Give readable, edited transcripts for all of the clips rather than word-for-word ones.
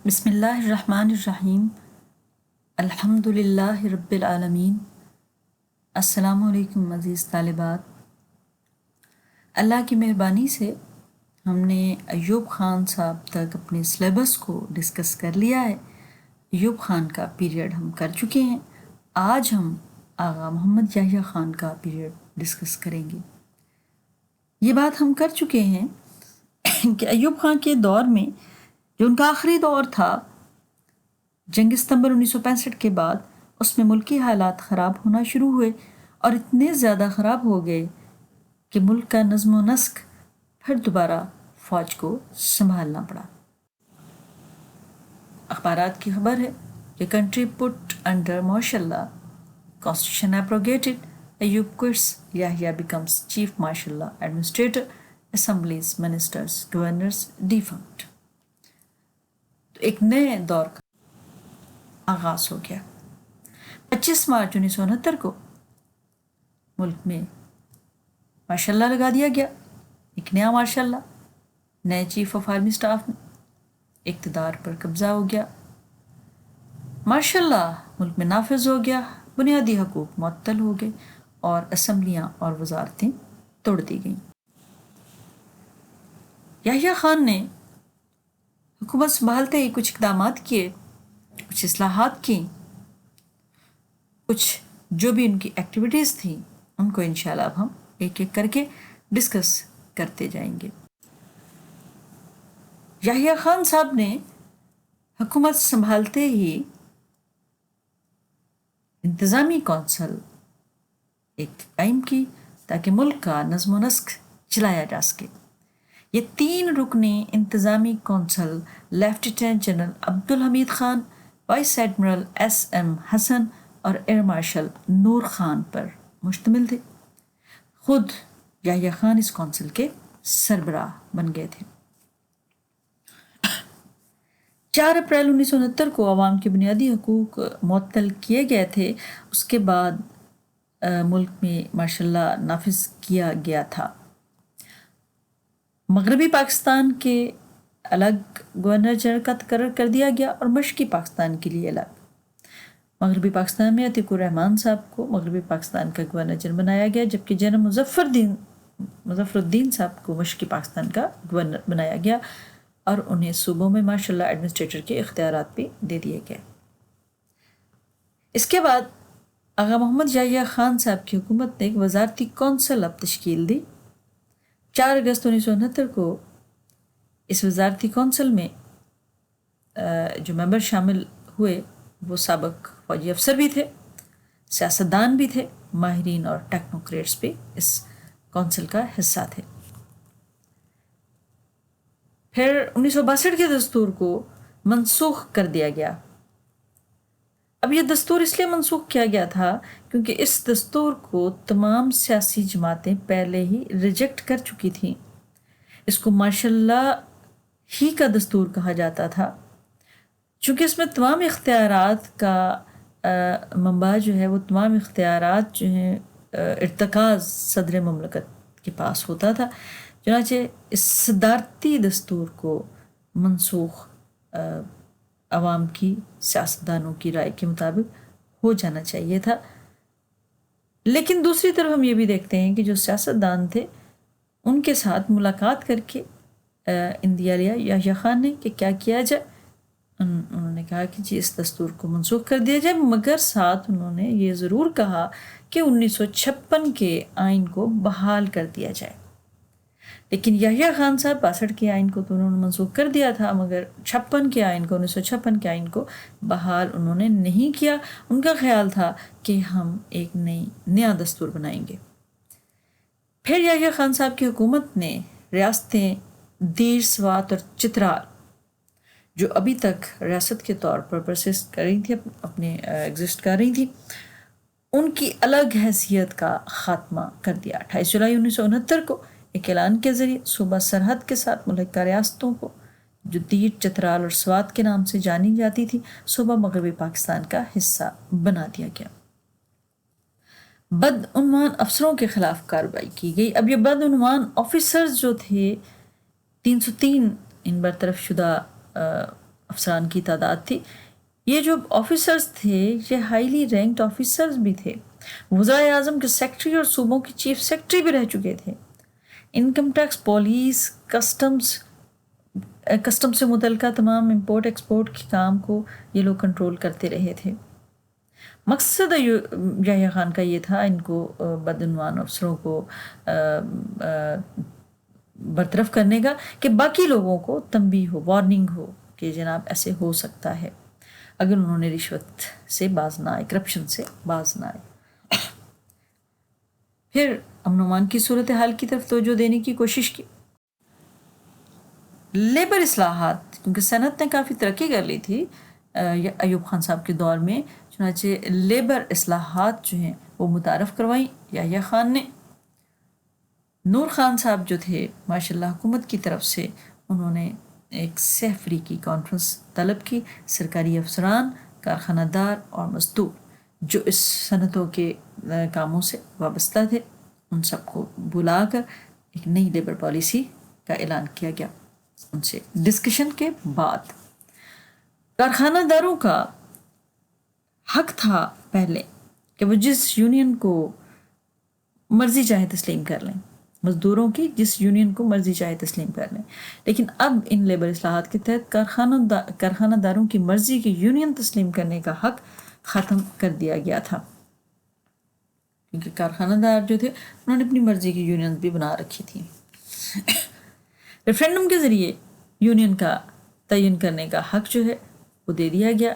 بسم اللہ الرحمن الرحیم الحمد للہ رب العالمین۔ السلام علیکم عزیز طالبات۔ اللہ کی مہربانی سے ہم نے ایوب خان صاحب تک اپنے سلیبس کو ڈسکس کر لیا ہے۔ ایوب خان کا پیریڈ ہم کر چکے ہیں۔ آج ہم آغا محمد یحییٰ خان کا پیریڈ ڈسکس کریں گے۔ یہ بات ہم کر چکے ہیں کہ ایوب خان کے دور میں جو ان کا آخری دور تھا جنگ ستمبر 1965 کے بعد، اس میں ملکی حالات خراب ہونا شروع ہوئے اور اتنے زیادہ خراب ہو گئے کہ ملک کا نظم و نسق پھر دوبارہ فوج کو سنبھالنا پڑا۔ اخبارات کی خبر ہے کہ country put under martial law, constitution abrogated, Ayub quits, Yahya becomes chief martial law administrator, assemblies, ministers, governors defunct. تو ایک نئے دور کا آغاز ہو گیا۔ 25 مارچ 1969 کو ملک میں مارشل لا لگا دیا گیا، ایک نیا مارشل لا، نئے چیف آف آرمی سٹاف میں اقتدار پر قبضہ ہو گیا۔ مارشل لا ملک میں نافذ ہو گیا، بنیادی حقوق معطل ہو گئے اور اسمبلیاں اور وزارتیں توڑ دی گئیں۔ یحییٰ خان نے حکومت سنبھالتے ہی کچھ اقدامات کیے، کچھ اصلاحات کی، کچھ جو بھی ان کی ایکٹیویٹیز تھیں ان کو انشاءاللہ اب ہم ایک ایک کر کے ڈسکس کرتے جائیں گے۔ یحییٰ خان صاحب نے حکومت سنبھالتے ہی انتظامی کونسل ایک قائم کی تاکہ ملک کا نظم و نسق چلایا جا سکے۔ یہ 3 رکنی انتظامی council lieutenant general Abdul Hamid Khan, vice admiral S M Hasan اور ایئر مارشل نور خان پر مشتمل تھے۔ خود یحییٰ خان اس کونسل کے سربراہ بن گئے تھے۔ 4 اپریل 1969 کو عوام کے بنیادی حقوق معطل کیے گئے تھے۔ اس کے بعد ملک میں مارشل لا نافذ کیا گیا تھا۔ مغربی پاکستان کے الگ گورنر جنرل کا تقرر کر دیا گیا اور مشرقی پاکستان کے لیے الگ۔ مغربی پاکستان میں عتیق الرحمن صاحب کو مغربی پاکستان کا گورنر جنرل بنایا گیا، جبکہ جنرل مظفر الدین صاحب کو مشرقی پاکستان کا گورنر بنایا گیا اور انہیں صوبوں میں مارشل لا ایڈمنسٹریٹر کے اختیارات بھی دے دیے گئے۔ اس کے بعد آغا محمد یحییٰ خان صاحب کی حکومت نے ایک وزارتی کونسل اب تشکیل دی۔ 4 اگست 1969 کو اس وزارتی کونسل میں جو ممبر شامل ہوئے وہ سابق فوجی افسر بھی تھے، سیاستدان بھی تھے، ماہرین اور ٹیکنوکریٹس بھی اس کونسل کا حصہ تھے۔ پھر 1962 کے دستور کو منسوخ کر دیا گیا۔ اب یہ دستور اس لیے منسوخ کیا گیا تھا کیونکہ اس دستور کو تمام سیاسی جماعتیں پہلے ہی ریجیکٹ کر چکی تھیں۔ اس کو مارشل لا ہی کا دستور کہا جاتا تھا، چونکہ اس میں تمام اختیارات کا منبع جو ہے وہ تمام اختیارات جو ہیں ارتکاز صدر مملکت کے پاس ہوتا تھا۔ چنانچہ اس صدارتی دستور کو منسوخ عوام کی سیاستدانوں کی رائے کے مطابق ہو جانا چاہیے تھا۔ لیکن دوسری طرف ہم یہ بھی دیکھتے ہیں کہ جو سیاستدان تھے ان کے ساتھ ملاقات کر کے اندیا لیا یحییٰ خان نے کہ کیا کیا جائے۔ انہوں نے کہا کہ جی اس دستور کو منسوخ کر دیا جائے، مگر ساتھ انہوں نے یہ ضرور کہا کہ 1956 کے آئین کو بحال کر دیا جائے۔ لیکن یحییٰ خان صاحب 62 کے آئین کو تو انہوں نے منسوخ کر دیا تھا، مگر 1956 کے آئین کو بحال انہوں نے نہیں کیا۔ ان کا خیال تھا کہ ہم ایک نیا دستور بنائیں گے۔ پھر یحییٰ خان صاحب کی حکومت نے ریاستیں دیر، سوات اور چترال جو ابھی تک ریاست کے طور پر پرسسٹ کر رہی تھی، اپنے ایگزسٹ کر رہی تھی، ان کی الگ حیثیت کا خاتمہ کر دیا۔ 28 جولائی 1969 کو ایک اعلان کے ذریعے صوبہ سرحد کے ساتھ ملکہ ریاستوں کو جو دیر، چترال اور سوات کے نام سے جانی جاتی تھی صوبہ مغربی پاکستان کا حصہ بنا دیا گیا۔ بدعنوان افسروں کے خلاف کارروائی کی گئی۔ اب یہ بدعنوان آفیسرز جو تھے 303 ان برطرف شدہ افسران کی تعداد تھی. یہ جو آفیسرز تھے یہ ہائیلی رینکڈ آفیسرز بھی تھے، وزرائے اعظم کے سیکرٹری اور صوبوں کے چیف سیکرٹری بھی رہ چکے تھے. انکم ٹیکس، پولیس، کسٹم سے متعلقہ تمام امپورٹ ایکسپورٹ کے کام کو یہ لوگ کنٹرول کرتے رہے تھے. مقصد یحییٰ خان کا یہ تھا ان کو بدعنوان افسروں کو برطرف کرنے کا کہ باقی لوگوں کو تنبیہ ہو، وارننگ ہو کہ جناب ایسے ہو سکتا ہے اگر انہوں نے رشوت سے باز نہ آئے، کرپشن سے باز نہ آئے. پھر امن و امان کی صورتحال کی طرف توجہ دینے کی کوشش کی. لیبر اصلاحات، کیونکہ صنعت نے کافی ترقی کر لی تھی ایوب خان صاحب کے دور میں، چنانچہ لیبر اصلاحات جو ہیں وہ متعارف کروائیں یحییٰ خان نے. نور خان صاحب جو تھے ماشاء اللہ حکومت کی طرف سے انہوں نے ایک سہ فریقی کانفرنس طلب کی. سرکاری افسران، کارخانہ دار اور مزدور جو اس صنعتوں کے کاموں سے وابستہ تھے ان سب کو بلا کر ایک نئی لیبر پالیسی کا اعلان کیا گیا. ان سے ڈسکشن کے بعد کارخانہ داروں کا حق تھا پہلے کہ وہ جس یونین کو مرضی چاہے تسلیم کر لیں، مزدوروں کی جس یونین کو مرضی چاہے تسلیم کر لیں. لیکن اب ان لیبر اصلاحات کے تحت کارخانہ داروں کی مرضی کی یونین تسلیم کرنے کا حق ختم کر دیا گیا تھا، کیونکہ کارخانہ دار جو تھے انہوں نے اپنی مرضی کی یونین بھی بنا رکھی تھی. ریفرینڈم کے ذریعے یونین کا تعین کرنے کا حق جو ہے وہ دے دیا گیا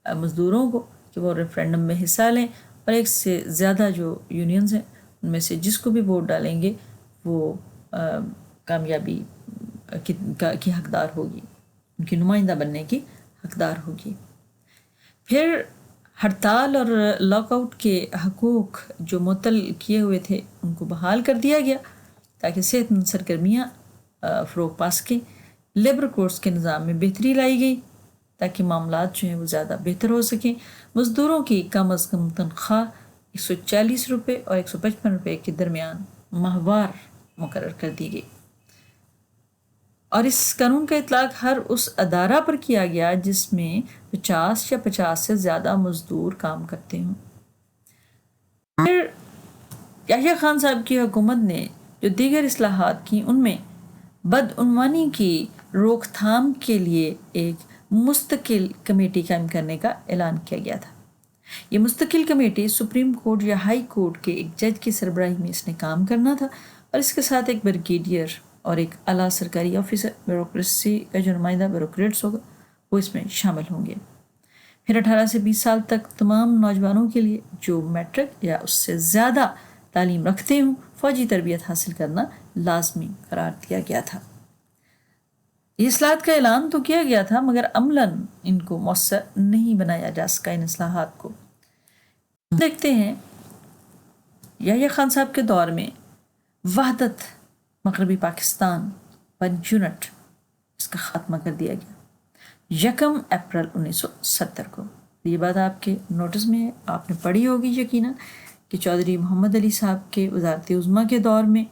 مزدوروں کو کہ وہ ریفرینڈم میں حصہ لیں، اور ایک سے زیادہ جو یونینز ہیں ان میں سے جس کو بھی ووٹ ڈالیں گے وہ کامیابی کی حقدار ہوگی، ان کی نمائندہ بننے کی حقدار ہوگی. پھر ہڑتال اور لاک آؤٹ کے حقوق جو معطل کیے ہوئے تھے ان کو بحال کر دیا گیا تاکہ صحت مند سرگرمیاں فروغ پا سکیں. لیبر کورٹس کے نظام میں بہتری لائی گئی تاکہ معاملات جو ہیں وہ زیادہ بہتر ہو سکیں. مزدوروں کی کم از کم تنخواہ 140 روپے اور 155 روپے کے درمیان ماہوار مقرر کر دی گئی، اور اس قانون کا اطلاق ہر اس ادارہ پر کیا گیا جس میں 50 یا 50 سے زیادہ مزدور کام کرتے ہوں. پھر یحییٰ خان صاحب کی حکومت نے جو دیگر اصلاحات کی ان میں بدعنوانی کی روک تھام کے لیے ایک مستقل کمیٹی قائم کرنے کا اعلان کیا گیا تھا. یہ مستقل کمیٹی سپریم کورٹ یا ہائی کورٹ کے ایک جج کی سربراہی میں اس نے کام کرنا تھا، اور اس کے ساتھ ایک بریگیڈیئر اور ایک اعلیٰ سرکاری آفیسر، بیوروکریسی کا جو نمائندہ بیوروکریٹس ہوگا وہ اس میں شامل ہوں گے. پھر 18 سے 20 سال تک تمام نوجوانوں کے لیے جو میٹرک یا اس سے زیادہ تعلیم رکھتے ہوں فوجی تربیت حاصل کرنا لازمی قرار دیا گیا تھا. یہ اصلاحات کا اعلان تو کیا گیا تھا مگر عملاً ان کو مؤثر نہیں بنایا جا سکا ان اصلاحات کو. دیکھتے ہیں یحییٰ خان صاحب کے دور میں وحدت مغربی پاکستان 1 یونٹ اس کا خاتمہ کر دیا گیا 1 اپریل 1970 کو. یہ بات آپ کے نوٹس میں ہے، آپ نے پڑھی ہوگی یقیناً کہ چودھری محمد علی صاحب کے وزارت عظمیٰ کے دور میں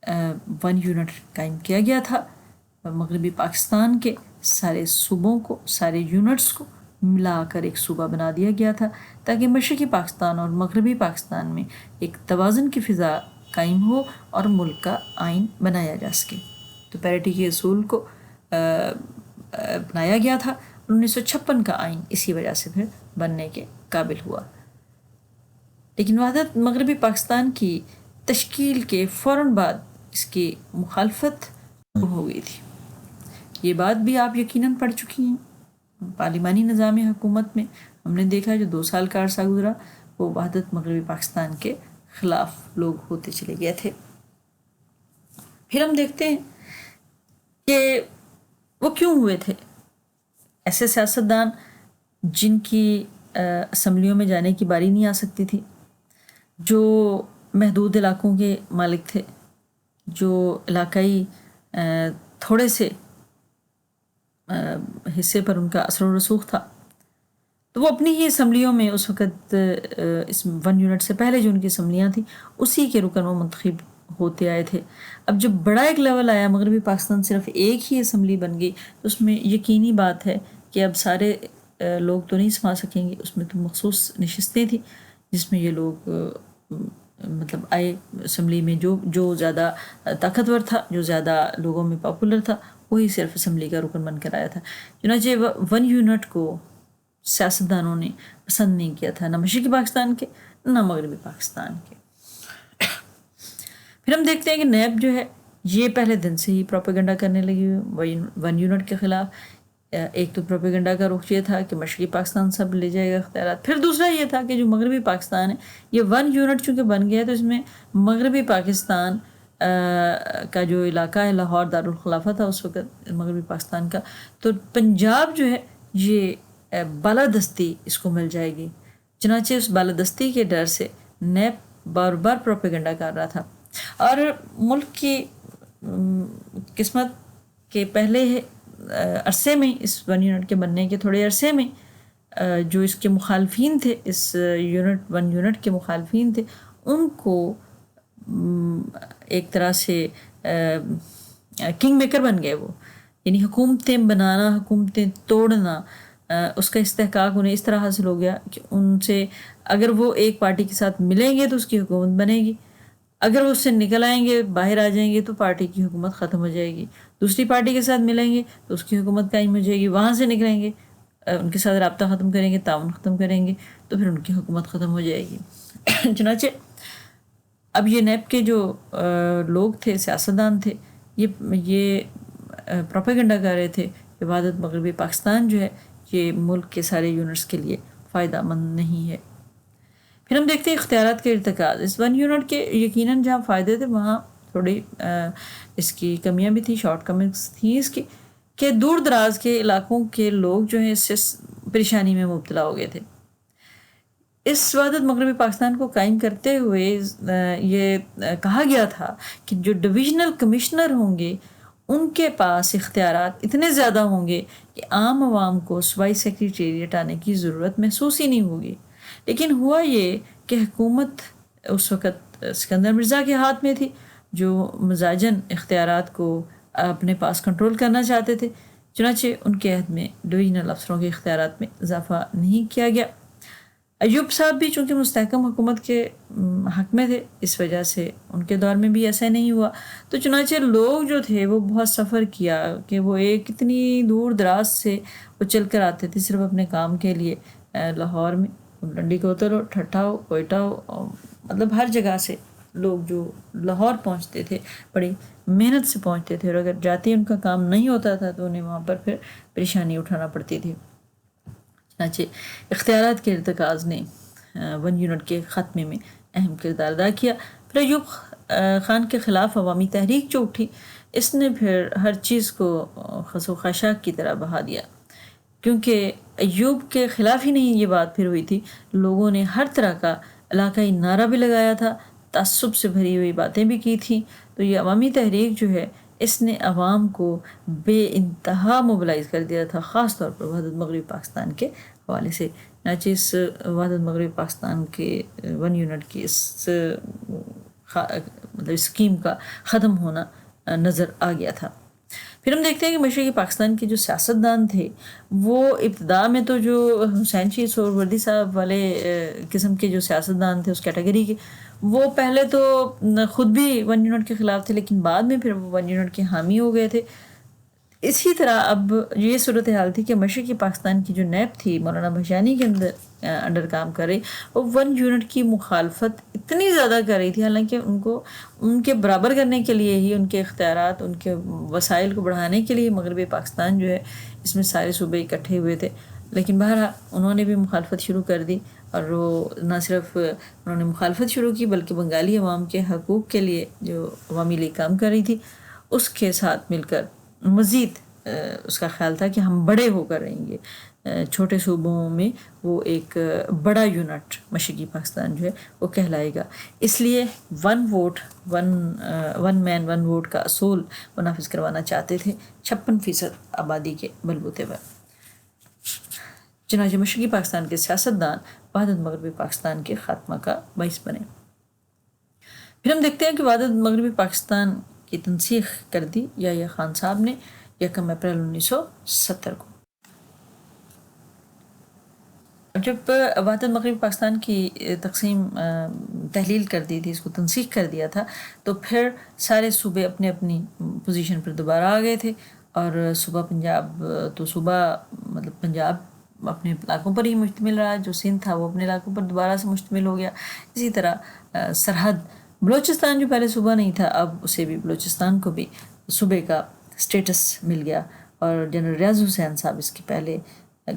1 یونٹ قائم کیا گیا تھا. مغربی پاکستان کے سارے صوبوں کو، سارے یونٹس کو ملا کر ایک صوبہ بنا دیا گیا تھا تاکہ مشرقی پاکستان اور مغربی پاکستان میں ایک توازن کی فضا قائم ہو اور ملک کا آئین بنایا جا سکے. تو پیرٹی کے اصول کو بنایا گیا تھا. 1956 کا آئین اسی وجہ سے پھر بننے کے قابل ہوا. لیکن وحدت مغربی پاکستان کی تشکیل کے فوراً بعد اس کی مخالفت ہو گئی تھی. یہ بات بھی آپ یقیناً پڑھ چکی ہیں. پارلیمانی نظام حکومت میں ہم نے دیکھا جو 2 سال کا عرصہ گزرا وہ وحدت مغربی پاکستان کے خلاف لوگ ہوتے چلے گئے تھے. پھر ہم دیکھتے ہیں کہ وہ کیوں ہوئے تھے. ایسے سیاستدان جن کی اسمبلیوں میں جانے کی باری نہیں آ سکتی تھی، جو محدود علاقوں کے مالک تھے، جو علاقائی تھوڑے سے حصے پر ان کا اثر و رسوخ تھا، تو وہ اپنی ہی اسمبلیوں میں اس وقت اس 1 یونٹ سے پہلے جو ان کی اسمبلیاں تھیں اسی کے رکن وہ منتخب ہوتے آئے تھے. اب جب بڑا ایک لیول آیا، مغربی پاکستان صرف ایک ہی اسمبلی بن گئی، تو اس میں یقینی بات ہے کہ اب سارے لوگ تو نہیں سما سکیں گے، اس میں تو مخصوص نشستیں تھیں جس میں یہ لوگ مطلب آئے اسمبلی میں، جو زیادہ طاقتور تھا، جو زیادہ لوگوں میں پاپولر تھا، وہی صرف اسمبلی کا رکن بن کر آیا تھا۔ چنانچہ 1 یونٹ کو سیاستدانوں نے پسند نہیں کیا تھا، نہ مشرقی پاکستان کے نہ مغربی پاکستان کے۔ پھر ہم دیکھتے ہیں کہ نیب جو ہے یہ پہلے دن سے ہی پروپیگنڈا کرنے لگی ہوئی 1 یونٹ کے خلاف۔ ایک تو پروپیگنڈا کا رخ یہ تھا کہ مشرقی پاکستان سب لے جائے گا اختیارات، پھر دوسرا یہ تھا کہ جو مغربی پاکستان ہے، یہ 1 یونٹ چونکہ بن گیا تو اس میں مغربی پاکستان کا جو علاقہ ہے، لاہور دارالخلافہ تھا اس وقت مغربی پاکستان کا، تو پنجاب جو ہے یہ بالادستی اس کو مل جائے گی۔ چنانچہ اس بالادستی کے ڈر سے نیب بار بار پروپیگنڈا کر رہا تھا، اور ملک کی قسمت کے پہلے عرصے میں، اس 1 یونٹ کے بننے کے تھوڑے عرصے میں، جو اس کے مخالفین تھے، اس 1 یونٹ کے مخالفین تھے، ان کو ایک طرح سے کنگ میکر بن گئے وہ، یعنی حکومتیں بنانا، حکومتیں توڑنا، اس کا استحقاق انہیں اس طرح حاصل ہو گیا کہ ان سے اگر وہ ایک پارٹی کے ساتھ ملیں گے تو اس کی حکومت بنے گی، اگر وہ اس سے نکل آئیں گے، باہر آ جائیں گے تو پارٹی کی حکومت ختم ہو جائے گی، دوسری پارٹی کے ساتھ ملیں گے تو اس کی حکومت قائم ہو جائے گی، وہاں سے نکلیں گے، ان کے ساتھ رابطہ ختم کریں گے، تعاون ختم کریں گے تو پھر ان کی حکومت ختم ہو جائے گی۔ چنانچہ اب یہ نیب کے جو لوگ تھے، سیاستدان تھے، یہ پروپیگنڈا کر رہے تھے کہ وحدت مغربی پاکستان جو ہے یہ ملک کے سارے یونٹس کے لیے فائدہ مند نہیں ہے۔ پھر ہم دیکھتے ہیں اختیارات کے ارتکاز۔ اس 1 یونٹ کے یقیناً جہاں فائدے تھے وہاں تھوڑی اس کی کمیاں بھی تھیں، شارٹ کمنگس تھیں اس کی، کہ دور دراز کے علاقوں کے لوگ جو ہیں اس سے پریشانی میں مبتلا ہو گئے تھے۔ اس وحدت مغربی پاکستان کو قائم کرتے ہوئے یہ کہا گیا تھا کہ جو ڈویژنل کمشنر ہوں گے ان کے پاس اختیارات اتنے زیادہ ہوں گے کہ عام عوام کو صوبائی سیکریٹریٹ آنے کی ضرورت محسوس ہی نہیں ہوگی۔ لیکن ہوا یہ کہ حکومت اس وقت سکندر مرزا کے ہاتھ میں تھی، جو مزاجن اختیارات کو اپنے پاس کنٹرول کرنا چاہتے تھے، چنانچہ ان کے عہد میں ڈویژنل افسروں کے اختیارات میں اضافہ نہیں کیا گیا۔ ایوب صاحب بھی چونکہ مستحکم حکومت کے حق میں تھے، اس وجہ سے ان کے دور میں بھی ایسا نہیں ہوا، تو چنانچہ لوگ جو تھے وہ بہت سفر کیا کہ وہ ایک اتنی دور دراز سے وہ چل کر آتے تھے صرف اپنے کام کے لیے۔ لاہور میں ڈنڈی کوتل ہو، ٹھٹھا ہو، کوئٹہ ہو، مطلب ہر جگہ سے لوگ جو لاہور پہنچتے تھے بڑی محنت سے پہنچتے تھے، اور اگر جاتے ان کا کام نہیں ہوتا تھا تو انہیں وہاں پر پھر پریشانی اٹھانا پڑتی تھی۔ چنانچہ اختیارات کے ارتکاز نے 1 یونٹ کے خاتمے میں اہم کردار ادا کیا۔ پھر ایوب خان کے خلاف عوامی تحریک جو اٹھی، اس نے پھر ہر چیز کو خس و خاشاک کی طرح بہا دیا، کیونکہ ایوب کے خلاف ہی نہیں یہ بات پھر ہوئی تھی، لوگوں نے ہر طرح کا علاقائی نعرہ بھی لگایا تھا، تعصب سے بھری ہوئی باتیں بھی کی تھیں، تو یہ عوامی تحریک جو ہے اس نے عوام کو بے انتہا موبلائز کر دیا تھا، خاص طور پر وحدت مغربی پاکستان کے حوالے سے۔ چنانچہ اس وحدت مغربی پاکستان کے 1 یونٹ کی اس مطلب اسکیم کا ختم ہونا نظر آ گیا تھا۔ پھر ہم دیکھتے ہیں کہ مشرقی پاکستان کے جو سیاستدان تھے وہ ابتدا میں تو جو حسین شہید سہروردی صاحب والے قسم کے جو سیاستدان تھے اس کیٹیگری کے، وہ پہلے تو خود بھی 1 یونٹ کے خلاف تھے، لیکن بعد میں پھر وہ 1 یونٹ کے حامی ہو گئے تھے۔ اسی طرح اب یہ صورتحال تھی کہ مشرقی پاکستان کی جو نیب تھی مولانا بھشانی کے انڈر کام کر رہی، وہ 1 یونٹ کی مخالفت اتنی زیادہ کر رہی تھی، حالانکہ ان کو ان کے برابر کرنے کے لیے ہی، ان کے اختیارات، ان کے وسائل کو بڑھانے کے لیے مغربی پاکستان جو ہے اس میں سارے صوبے اکٹھے ہوئے تھے، لیکن بہرحال انہوں نے بھی مخالفت شروع کر دی، اور وہ نہ صرف انہوں نے مخالفت شروع کی بلکہ بنگالی عوام کے حقوق کے لیے جو عوامی لیگ کام کر رہی تھی اس کے ساتھ مل کر مزید اس کا خیال تھا کہ ہم بڑے ہو کر رہیں گے، چھوٹے صوبوں میں وہ ایک بڑا یونٹ مشرقی پاکستان جو ہے وہ کہلائے گا۔ اس لیے 1 ووٹ 1 مین 1 ووٹ کا اصول وہ نافذ کروانا چاہتے تھے 56% آبادی کے بلبوتے پر۔ چنانچہ مشرقی پاکستان کے سیاستدان وحدت مغربی پاکستان کے خاتمہ کا باعث بنے۔ پھر ہم دیکھتے ہیں کہ وحدت مغربی پاکستان کی تنسیخ کر دی یحییٰ خان صاحب نے 1 اپریل 1970 کو۔ جب وحدت مغربی پاکستان کی تقسیم تحلیل کر دی تھی، اس کو تنسیخ کر دیا تھا، تو پھر سارے صوبے اپنے اپنی پوزیشن پر دوبارہ آ گئے تھے، اور صوبہ پنجاب تو صوبہ مطلب پنجاب اپنے علاقوں پر ہی مشتمل رہا، جو سندھ تھا وہ اپنے علاقوں پر دوبارہ سے مشتمل ہو گیا. اسی طرح سرحد بلوچستان جو پہلے صوبہ نہیں تھا، اب اسے بھی بلوچستان کو بھی صوبے کا سٹیٹس مل گیا، اور جنرل ریاض حسین صاحب اس کے پہلے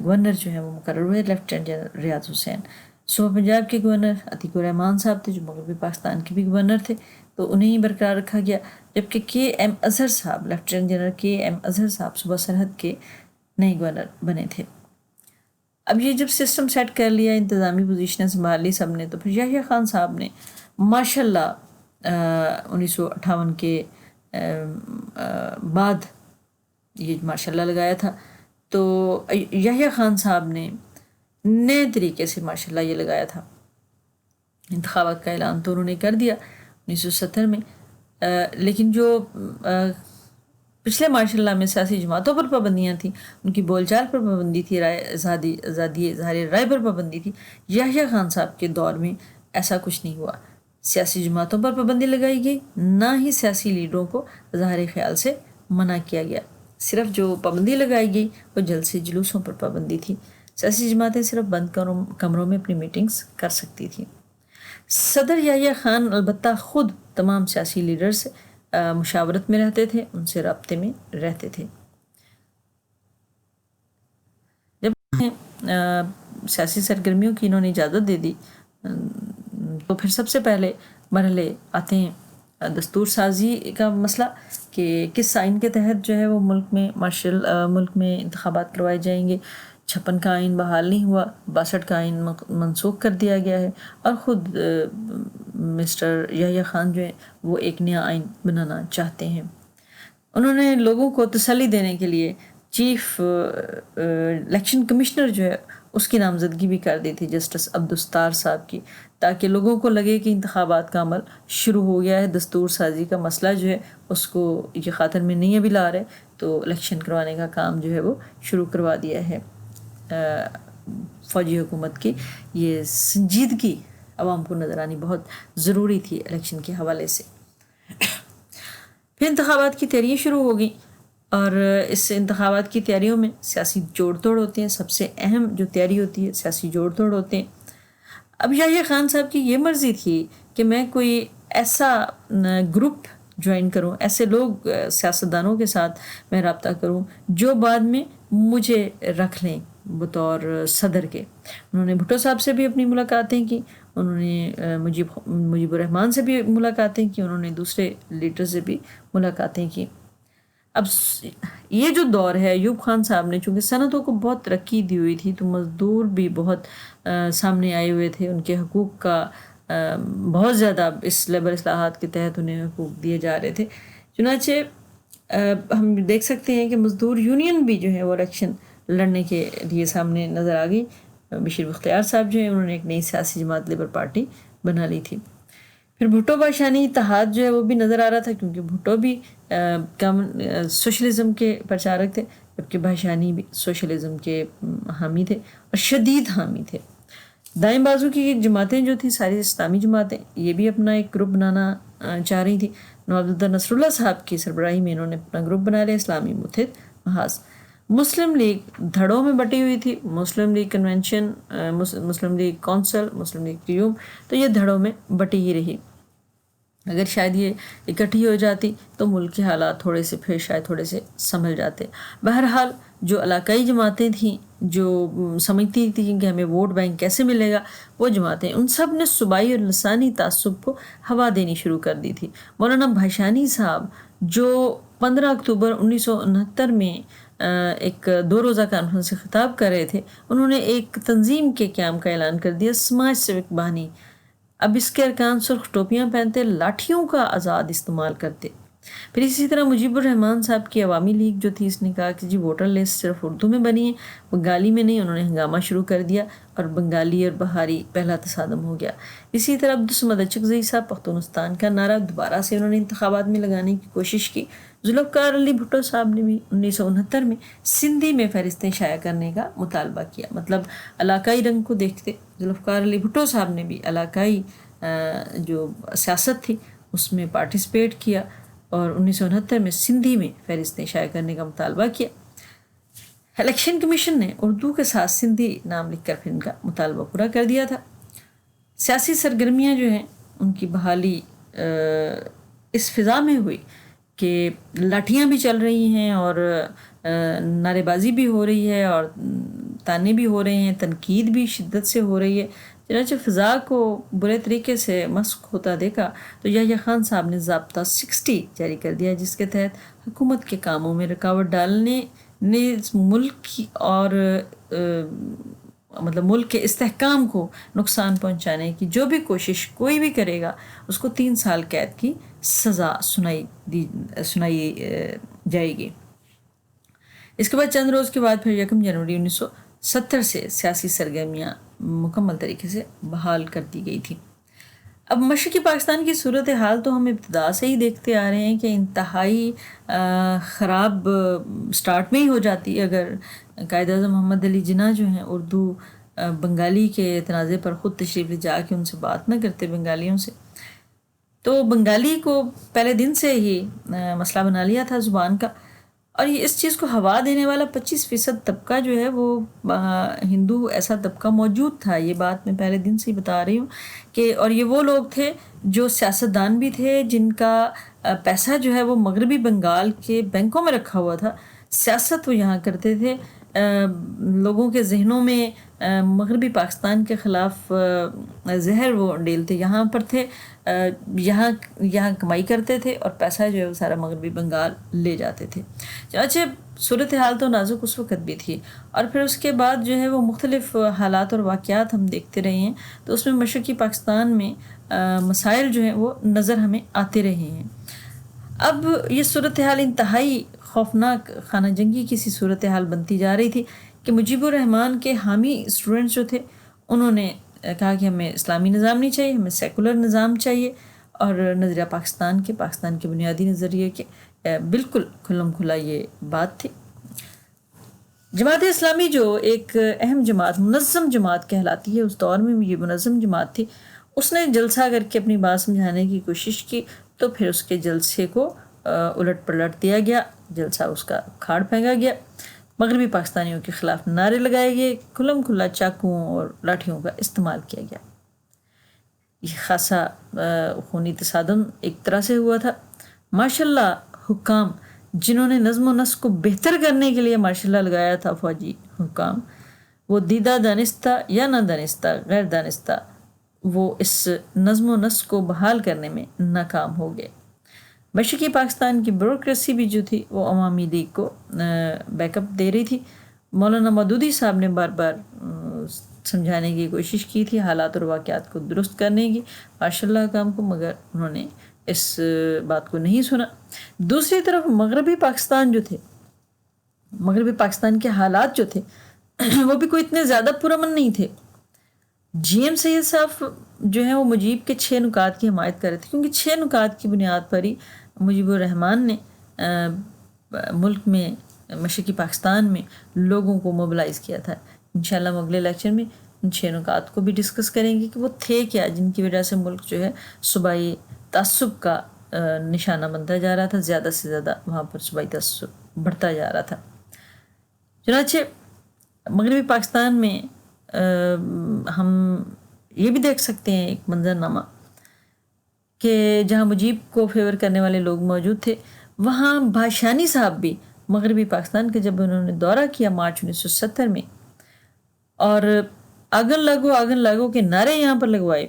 گورنر جو ہے وہ مقرر ہوئے، لیفٹیننٹ جنرل ریاض حسین. صوبہ پنجاب کے گورنر عتیق الرحمان صاحب تھے، جو مغربی پاکستان کے بھی گورنر تھے، تو انہیں ہی برقرار رکھا گیا. جبکہ کے ایم اظہر صاحب، لیفٹیننٹ جنرل کے ایم اظہر صاحب صوبہ سرحد کے نئے گورنر بنے تھے. اب یہ جب سسٹم سیٹ کر لیا، انتظامی پوزیشنیں سنبھال لی سب نے، تو پھر یحییٰ خان صاحب نے ماشاء اللہ 1958 کے بعد یہ ماشاء اللہ لگایا تھا. تو یحییٰ خان صاحب نے نئے طریقے سے ماشاء اللہ یہ لگایا تھا. انتخابات کا اعلان تو انہوں نے کر دیا 1970 میں، لیکن جو پچھلے ماشاء اللہ میں سیاسی جماعتوں پر پابندیاں تھیں، ان کی بول چال پر پابندی تھی، رائے آزادی اظہار رائے پر پابندی تھی، یحییٰ خان صاحب کے دور میں ایسا کچھ نہیں ہوا. سیاسی جماعتوں پر پابندی لگائی گئی، نہ ہی سیاسی لیڈروں کو اظہار خیال سے منع کیا گیا. صرف جو پابندی لگائی گئی وہ جلسے جلوسوں پر پابندی تھی. سیاسی جماعتیں صرف بند کمروں میں اپنی میٹنگز کر سکتی تھیں. صدر یحییٰ خان البتہ خود تمام سیاسی لیڈر سے مشاورت میں رہتے تھے، ان سے رابطے میں رہتے تھے. جب سیاسی سرگرمیوں کی انہوں نے اجازت دے دی، تو پھر سب سے پہلے مرحلے آتے ہیں دستور سازی کا مسئلہ، کہ کس آئین کے تحت جو ہے وہ ملک میں انتخابات کروائے جائیں گے. 56 کا آئین بحال نہیں ہوا، 62 کا آئین منسوخ کر دیا گیا ہے، اور خود مسٹر یحییٰ خان جو ہے وہ ایک نیا آئین بنانا چاہتے ہیں. انہوں نے لوگوں کو تسلی دینے کے لیے چیف الیکشن کمشنر جو ہے اس کی نامزدگی بھی کر دی تھی، جسٹس عبدالستار صاحب کی، تاکہ لوگوں کو لگے کہ انتخابات کا عمل شروع ہو گیا ہے. دستور سازی کا مسئلہ جو ہے اس کو یہ خاطر میں نہیں ابھی لا رہے، تو الیکشن کروانے کا کام جو ہے وہ شروع کروا دیا ہے. فوجی حکومت کی یہ سنجیدگی عوام کو نظر آنی بہت ضروری تھی الیکشن کے حوالے سے. پھر انتخابات کی تیاریاں شروع ہو گئی، اور اس انتخابات کی تیاریوں میں سیاسی جوڑ توڑ ہوتے ہیں. سب سے اہم جو تیاری ہوتی ہے سیاسی جوڑ توڑ ہوتے ہیں. اب یحییٰ خان صاحب کی یہ مرضی تھی کہ میں کوئی ایسا گروپ جوائن کروں، ایسے لوگ سیاستدانوں کے ساتھ میں رابطہ کروں جو بعد میں مجھے رکھ لیں بطور صدر کے. انہوں نے بھٹو صاحب سے بھی اپنی ملاقاتیں کی، انہوں نے مجیب الرحمان سے بھی ملاقاتیں کی، انہوں نے دوسرے لیڈر سے بھی ملاقاتیں کی. اب یہ جو دور ہے، ایوب خان صاحب نے چونکہ صنعتوں کو بہت ترقی دی ہوئی تھی، تو مزدور بھی بہت سامنے آئے ہوئے تھے، ان کے حقوق کا بہت زیادہ اس لیبر اصلاحات کے تحت انہیں حقوق دیے جا رہے تھے. چنانچہ ہم دیکھ سکتے ہیں کہ مزدور یونین بھی جو ہے وہ الیکشن لڑنے کے لیے سامنے نظر آ گئی. بشیر بختیار صاحب جو ہیں انہوں نے ایک نئی سیاسی جماعت لیبر پارٹی بنا لی تھی. پھر بھٹو بادشاہی اتحاد جو ہے وہ بھی نظر آ رہا تھا، کیونکہ بھٹو بھی سوشلزم کے پرچارک تھے، جبکہ بادشاہی بھی سوشلزم کے حامی تھے اور شدید حامی تھے. دائیں بازو کی جماعتیں جو تھیں ساری اسلامی جماعتیں، یہ بھی اپنا ایک گروپ بنانا چاہ رہی تھی. نواب الدین نصر اللہ صاحب کی سربراہی میں انہوں نے اپنا گروپ بنا لیا، اسلامی متحد محاذ. مسلم لیگ دھڑوں میں بٹی ہوئی تھی، مسلم لیگ کنونشن، مسلم لیگ کونسل، مسلم لیگ قیوم، تو یہ دھڑوں میں بٹی ہی رہی. اگر شاید یہ اکٹھی ہو جاتی تو ملک کے حالات تھوڑے سے سنبھل جاتے. بہرحال جو علاقائی جماعتیں تھیں جو سمجھتی تھیں کہ ہمیں ووٹ بینک کیسے ملے گا، وہ جماعتیں ان سب نے صوبائی اور لسانی تعصب کو ہوا دینی شروع کر دی تھی. مولانا بھاشانی صاحب جو 15 اکتوبر 1969 میں ایک 2 روزہ کانفرنس سے خطاب کر رہے تھے، انہوں نے ایک تنظیم کے قیام کا اعلان کر دیا، سماج سیوک بانی. اب اس کے ارکان سرخ ٹوپیاں پہنتے، لاٹھیوں کا آزاد استعمال کرتے. پھر اسی طرح مجیب الرحمان صاحب کی عوامی لیگ جو تھی، اس نے کہا کہ جی ووٹر لسٹ صرف اردو میں بنی ہے، بنگالی میں نہیں. انہوں نے ہنگامہ شروع کر دیا اور بنگالی اور بہاری پہلا تصادم ہو گیا. اسی طرح عبدالصمد اچکزئی صاحب پختونستان کا نعرہ دوبارہ سے انہوں نے انتخابات میں لگانے کی کوشش کی. ذوالفقار علی بھٹو صاحب نے بھی 1969 میں سندھی میں فہرستیں شائع کرنے کا مطالبہ کیا. مطلب علاقائی رنگ کو دیکھتے ذوالفقار علی بھٹو صاحب نے بھی علاقائی جو سیاست تھی اس میں پارٹیسپیٹ کیا اور 1969 میں سندھی میں فہرستیں شائع کرنے کا مطالبہ کیا. الیکشن کمیشن نے اردو کے ساتھ سندھی نام لکھ کر پھر ان کا مطالبہ پورا کر دیا تھا. سیاسی سرگرمیاں جو ہیں ان کی بحالی اس فضا میں ہوئی کہ لاٹھیاں بھی چل رہی ہیں اور نعرے بازی بھی ہو رہی ہے اور تانے بھی ہو رہے ہیں، تنقید بھی شدت سے ہو رہی ہے. چنانچہ فضا کو برے طریقے سے مسخ ہوتا دیکھا تو یحییٰ خان صاحب نے ضابطہ 60 جاری کر دیا، جس کے تحت حکومت کے کاموں میں رکاوٹ ڈالنے نے ملک کی اور مطلب ملک کے استحکام کو نقصان پہنچانے کی جو بھی کوشش کوئی بھی کرے گا اس کو 3 سال قید کی سزا سنائی جائے گی. اس کے بعد چند روز کے بعد پھر 1 جنوری 1970 سے سیاسی سرگرمیاں مکمل طریقے سے بحال کر دی گئی تھی. اب مشرقی پاکستان کی صورتحال تو ہم ابتدا سے ہی دیکھتے آ رہے ہیں کہ انتہائی خراب سٹارٹ میں ہی ہو جاتی ہے. اگر قائد اعظم محمد علی جناح جو ہیں اردو بنگالی کے تنازع پر خود تشریف لے جا کے ان سے بات نہ کرتے بنگالیوں سے، تو بنگالی کو پہلے دن سے ہی مسئلہ بنا لیا تھا زبان کا. اور یہ اس چیز کو ہوا دینے والا 25% طبقہ جو ہے وہ ہندو ایسا طبقہ موجود تھا. یہ بات میں پہلے دن سے ہی بتا رہی ہوں کہ اور یہ وہ لوگ تھے جو سیاستدان بھی تھے جن کا پیسہ جو ہے وہ مغربی بنگال کے بینکوں میں رکھا ہوا تھا. سیاست وہ یہاں کرتے تھے، لوگوں کے ذہنوں میں مغربی پاکستان کے خلاف زہر وہ ڈیلتے یہاں پر تھے، یہاں کمائی کرتے تھے اور پیسہ جو ہے وہ سارا مغربی بنگال لے جاتے تھے. چنانچہ صورتحال تو نازک اس وقت بھی تھی. اور پھر اس کے بعد جو ہے وہ مختلف حالات اور واقعات ہم دیکھتے رہے ہیں تو اس میں مشرقی پاکستان میں مسائل جو ہیں وہ نظر ہمیں آتے رہے ہیں. اب یہ صورتحال انتہائی خوفناک خانہ جنگی کی سی صورتحال بنتی جا رہی تھی کہ مجیب الرحمان کے حامی اسٹوڈنٹس جو تھے انہوں نے کہا کہ ہمیں اسلامی نظام نہیں چاہیے، ہمیں سیکولر نظام چاہیے. اور نظریہ پاکستان کے بنیادی نظریے کے بالکل کھلم کھلا یہ بات تھی. جماعت اسلامی جو ایک اہم جماعت، منظم جماعت کہلاتی ہے، اس دور میں یہ منظم جماعت تھی. اس نے جلسہ کر کے اپنی بات سمجھانے کی کوشش کی تو پھر اس کے جلسے کو الٹ پلٹ دیا گیا، جلسہ اس کا کھاڑ پھینکا گیا. مغربی پاکستانیوں کے خلاف نعرے لگائے گئے، کھلم کھلا چاقوؤں اور لاٹھیوں کا استعمال کیا گیا. یہ خاصا خونی تصادم ایک طرح سے ہوا تھا. ماشاء اللہ حکام جنہوں نے نظم و نسق کو بہتر کرنے کے لیے ماشاء اللہ لگایا تھا، فوجی حکام، وہ دیدہ دانستہ یا نہ دانستہ غیر دانستہ وہ اس نظم و نسق کو بحال کرنے میں ناکام ہو گئے. مشرقی پاکستان کی بیوروکریسی بھی جو تھی وہ عوامی لیگ کو بیک اپ دے رہی تھی. مولانا مودودی صاحب نے بار بار سمجھانے کی کوشش کی تھی حالات اور واقعات کو درست کرنے کی ماشاء اللہ حکام کو، مگر انہوں نے اس بات کو نہیں سنا. دوسری طرف مغربی پاکستان جو تھے، مغربی پاکستان کے حالات جو تھے وہ بھی کوئی اتنے زیادہ پرامن نہیں تھے. جی ایم سید صاحب جو ہیں وہ مجیب کے 6 نکات کی حمایت کر رہے تھے، کیونکہ 6 نکات کی بنیاد پر ہی مجیب الرحمان نے ملک میں مشرقی پاکستان میں لوگوں کو موبلائز کیا تھا. انشاءاللہ ہم اگلے لیکچر میں ان 6 نکات کو بھی ڈسکس کریں گے کہ وہ تھے کیا جن کی وجہ سے ملک جو ہے صوبائی تعصب کا نشانہ بنتا جا رہا تھا، زیادہ سے زیادہ وہاں پر صوبائی تعصب بڑھتا جا رہا تھا. چنانچہ مغربی پاکستان میں ہم یہ بھی دیکھ سکتے ہیں ایک منظرنامہ کہ جہاں مجیب کو فیور کرنے والے لوگ موجود تھے، وہاں بھاشانی صاحب بھی مغربی پاکستان کے جب انہوں نے دورہ کیا مارچ 1970 میں اور آگن لاگو کے نعرے یہاں پر لگوائے،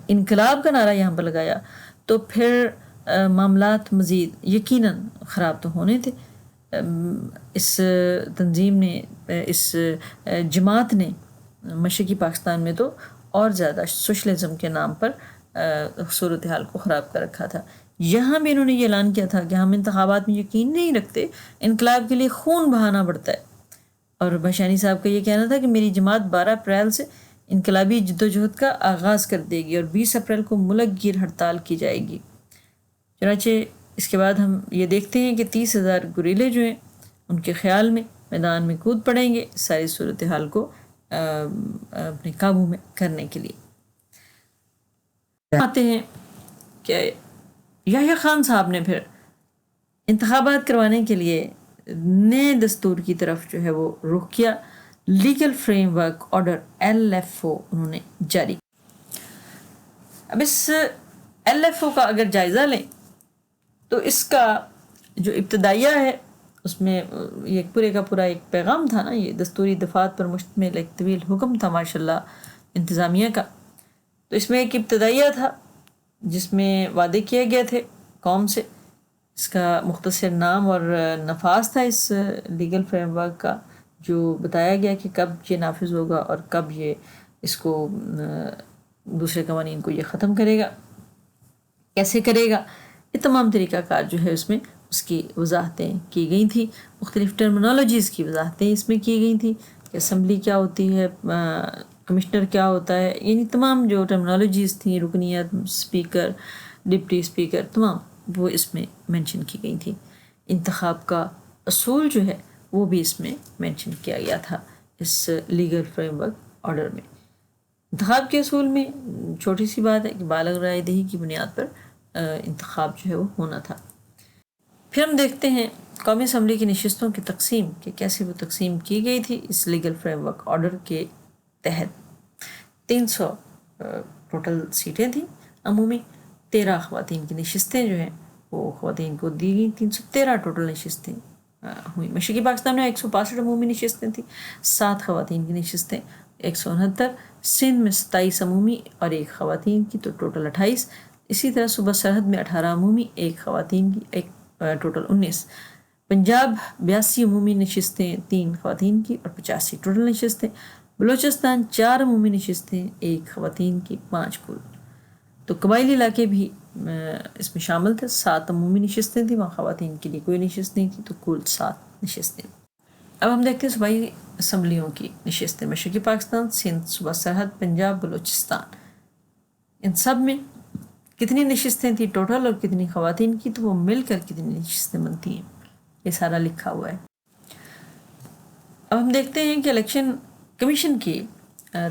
انقلاب کا نعرہ یہاں پر لگایا، تو پھر معاملات مزید یقیناً خراب تو ہونے تھے. اس تنظیم نے، اس جماعت نے مشرقی پاکستان میں تو اور زیادہ سوشلزم کے نام پر صورتحال کو خراب کر رکھا تھا. یہاں بھی انہوں نے یہ اعلان کیا تھا کہ ہم انتخابات میں یقین نہیں رکھتے، انقلاب کے لیے خون بہانا پڑتا ہے۔ اور بھاشانی صاحب کا یہ کہنا تھا کہ میری جماعت 12 اپریل سے انقلابی جدوجہد کا آغاز کر دے گی اور 20 اپریل کو ملک گیر ہڑتال کی جائے گی۔ چنانچہ اس کے بعد ہم یہ دیکھتے ہیں کہ 30,000 گوریلے جو ہیں ان کے خیال میں میدان میں کود پڑیں گے ساری صورتحال کو اپنے قابو میں کرنے کے لیے۔ آتے ہیں کہ یحییٰ خان صاحب نے پھر انتخابات کروانے کے لیے نئے دستور کی طرف جو ہے وہ رخ کیا۔ Legal frame work order LFO انہوں نے جاری کیا۔ اب اس LFO کا اگر جائزہ لیں تو اس کا جو ابتدائیہ ہے اس میں یہ پورے کا پورا ایک پیغام تھا نا، یہ دستوری دفعات پر مشتمل ایک طویل حکم تھا ماشاءاللہ انتظامیہ کا۔ تو اس میں ایک ابتدائیہ تھا جس میں وعدے کیے گئے تھے قوم سے، اس کا مختصر نام اور نفاذ تھا اس لیگل فریم ورک کا، جو بتایا گیا کہ کب یہ نافذ ہوگا اور کب یہ اس کو دوسرے قوانین کو یہ ختم کرے گا، کیسے کرے گا، یہ تمام طریقہ کار جو ہے اس میں اس کی وضاحتیں کی گئی تھیں، مختلف ٹرمنالوجیز کی وضاحتیں اس میں کی گئی تھیں کہ اسمبلی کیا ہوتی ہے، کمشنر کیا ہوتا ہے، یعنی تمام جو ٹرمنالوجیز تھیں، رکنیت، اسپیکر، ڈپٹی اسپیکر، تمام وہ اس میں مینشن کی گئی تھیں۔ انتخاب کا اصول جو ہے وہ بھی اس میں مینشن کیا گیا تھا اس لیگل فریم ورک آرڈر میں۔ انتخاب کے اصول میں چھوٹی سی بات ہے کہ بالغ رائے دہی کی بنیاد پر انتخاب جو ہے وہ ہونا تھا۔ پھر ہم دیکھتے ہیں قومی اسمبلی کی نشستوں کی تقسیم کہ کیسے وہ تقسیم کی گئی تھی اس لیگل فریم ورک آرڈر کے تحت۔ 300 ٹوٹل سیٹیں تھیں عمومی، 13 خواتین کی نشستیں جو ہیں وہ خواتین کو دی گئیں، 313 ٹوٹل نشستیں ہوئیں۔ مشرقی پاکستان میں 165 عمومی نشستیں تھیں، 7 خواتین کی نشستیں 169، سندھ میں 27 عمومی اور 1 خواتین کی، تو ٹوٹل 28۔ اسی طرح صوبہ سرحد میں 18 عمومی، 1 خواتین کی، ایک ٹوٹل 19۔ پنجاب 82 عمومی نشستیں، 3 خواتین کی اور 85 ٹوٹل نشستیں۔ بلوچستان 4 عمومی نشستیں، 1 خواتین کی، 5 کل۔ تو قبائلی علاقے بھی اس میں شامل تھے، 7 عمومی نشستیں تھیں، وہاں خواتین کے لیے کوئی نشست نہیں تھی، تو کل 7 نشستیں۔ اب ہم دیکھتے ہیں صوبائی اسمبلیوں کی نشستیں۔ مشرقی پاکستان، سندھ، صوبہ سرحد، پنجاب، بلوچستان، ان سب میں کتنی نشستیں تھیں ٹوٹل اور کتنی خواتین کی، تو وہ مل کر کتنی نشستیں بنتی ہیں، یہ سارا لکھا ہوا ہے۔ اب ہم دیکھتے ہیں کہ الیکشن کمیشن کی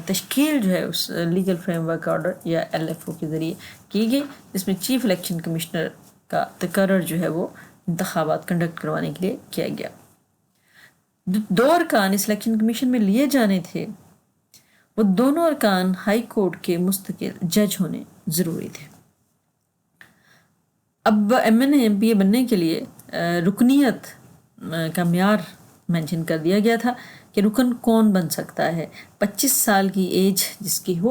تشکیل جو ہے اس لیگل فریم ورک آرڈر یا LFO کے ذریعے کی گئی، جس میں چیف الیکشن کمشنر کا تقرر جو ہے وہ انتخابات کنڈکٹ کروانے کے لیے کیا گیا۔ 2 ارکان اس الیکشن کمیشن میں لیے جانے تھے، وہ دونوں ارکان ہائی کورٹ کے مستقل جج ہونے ضروری تھے۔ اب MNA MPA بننے کے لیے رکنیت کا معیار مینشن کر دیا گیا تھا کہ رکن کون بن سکتا ہے، 25 سال کی ایج جس کی ہو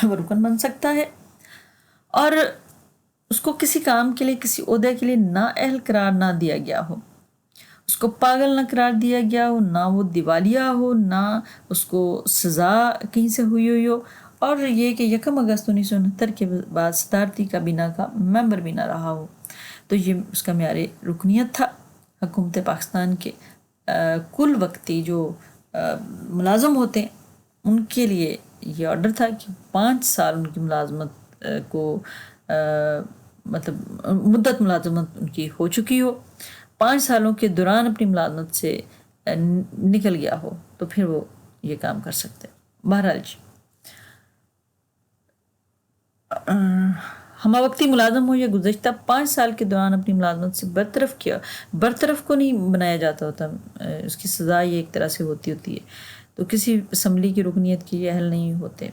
وہ رکن بن سکتا ہے، اور اس کو کسی کام کے لیے، کسی عہدے کے لیے نااہل قرار نہ دیا گیا ہو، اس کو پاگل نہ قرار دیا گیا ہو، نہ وہ دیوالیہ ہو، نہ اس کو سزا کہیں سے ہوئی ہو، اور یہ کہ 1 اگست 1969 کے بعد صدارتی کابینہ کا ممبر بھی نہ رہا ہو۔ تو یہ اس کا معیار رکنیت تھا۔ حکومت پاکستان کے کل وقتی جو ملازم ہوتے ہیں ان کے لیے یہ آرڈر تھا کہ 5 سال ان کی ملازمت کو مطلب مدت ملازمت ان کی ہو چکی ہو، 5 سالوں کے دوران اپنی ملازمت سے نکل گیا ہو تو پھر وہ یہ کام کر سکتے۔ بہرحال ہمہ وقتی ملازم ہو یا گزشتہ 5 سال کے دوران اپنی ملازمت سے برطرف کو نہیں بنایا جاتا ہوتا، اس کی سزا یہ ایک طرح سے ہوتی ہے، تو کسی اسمبلی کی رکنیت کے اہل نہیں ہوتے،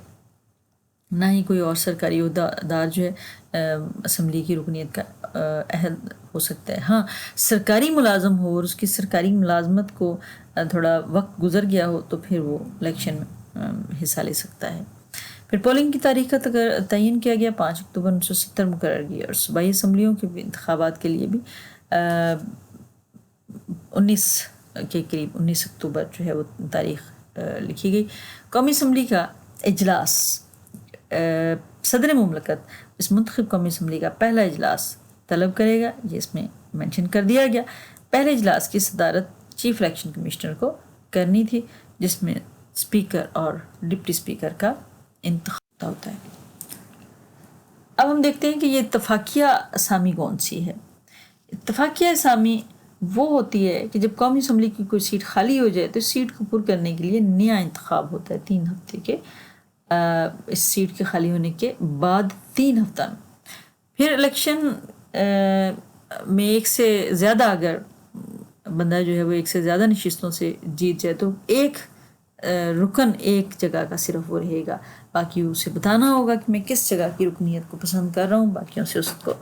نہ ہی کوئی اور سرکاری عہدیدار جو ہے اسمبلی کی رکنیت کا اہل ہو سکتا ہے۔ ہاں، سرکاری ملازم ہو اور اس کی سرکاری ملازمت کو تھوڑا وقت گزر گیا ہو تو پھر وہ الیکشن میں حصہ لے سکتا ہے۔ پھر پولنگ کی تاریخ کا تعین کیا گیا، 5 اکتوبر 1970 مقرر کی، اور صوبائی اسمبلیوں کے انتخابات کے لیے بھی 19 کے قریب 19 اکتوبر جو ہے وہ تاریخ لکھی گئی۔ قومی اسمبلی کا اجلاس، صدر مملکت اس منتخب قومی اسمبلی کا پہلا اجلاس طلب کرے گا، یہ اس میں مینشن کر دیا گیا۔ پہلے اجلاس کی صدارت چیف الیکشن کمشنر کو کرنی تھی، جس میں اسپیکر اور ڈپٹی اسپیکر کا انتخاب ہوتا ہے۔ اب ہم دیکھتے ہیں کہ یہ اتفاقیہ اسامی کون سی ہے۔ اتفاقیہ اسامی وہ ہوتی ہے کہ جب قومی اسمبلی کی کوئی سیٹ خالی ہو جائے تو اس سیٹ کو پر کرنے کے لیے نیا انتخاب ہوتا ہے 3 ہفتے کے، اس سیٹ کے خالی ہونے کے بعد 3 ہفتہ میں۔ پھر الیکشن میں ایک سے زیادہ اگر بندہ جو ہے وہ ایک سے زیادہ نشستوں سے جیت جائے تو ایک رکن ایک جگہ کا صرف وہ رہے گا، باقی اسے بتانا ہوگا کہ میں کس جگہ کی رکنیت کو پسند کر رہا ہوں، باقیوں سے اس کو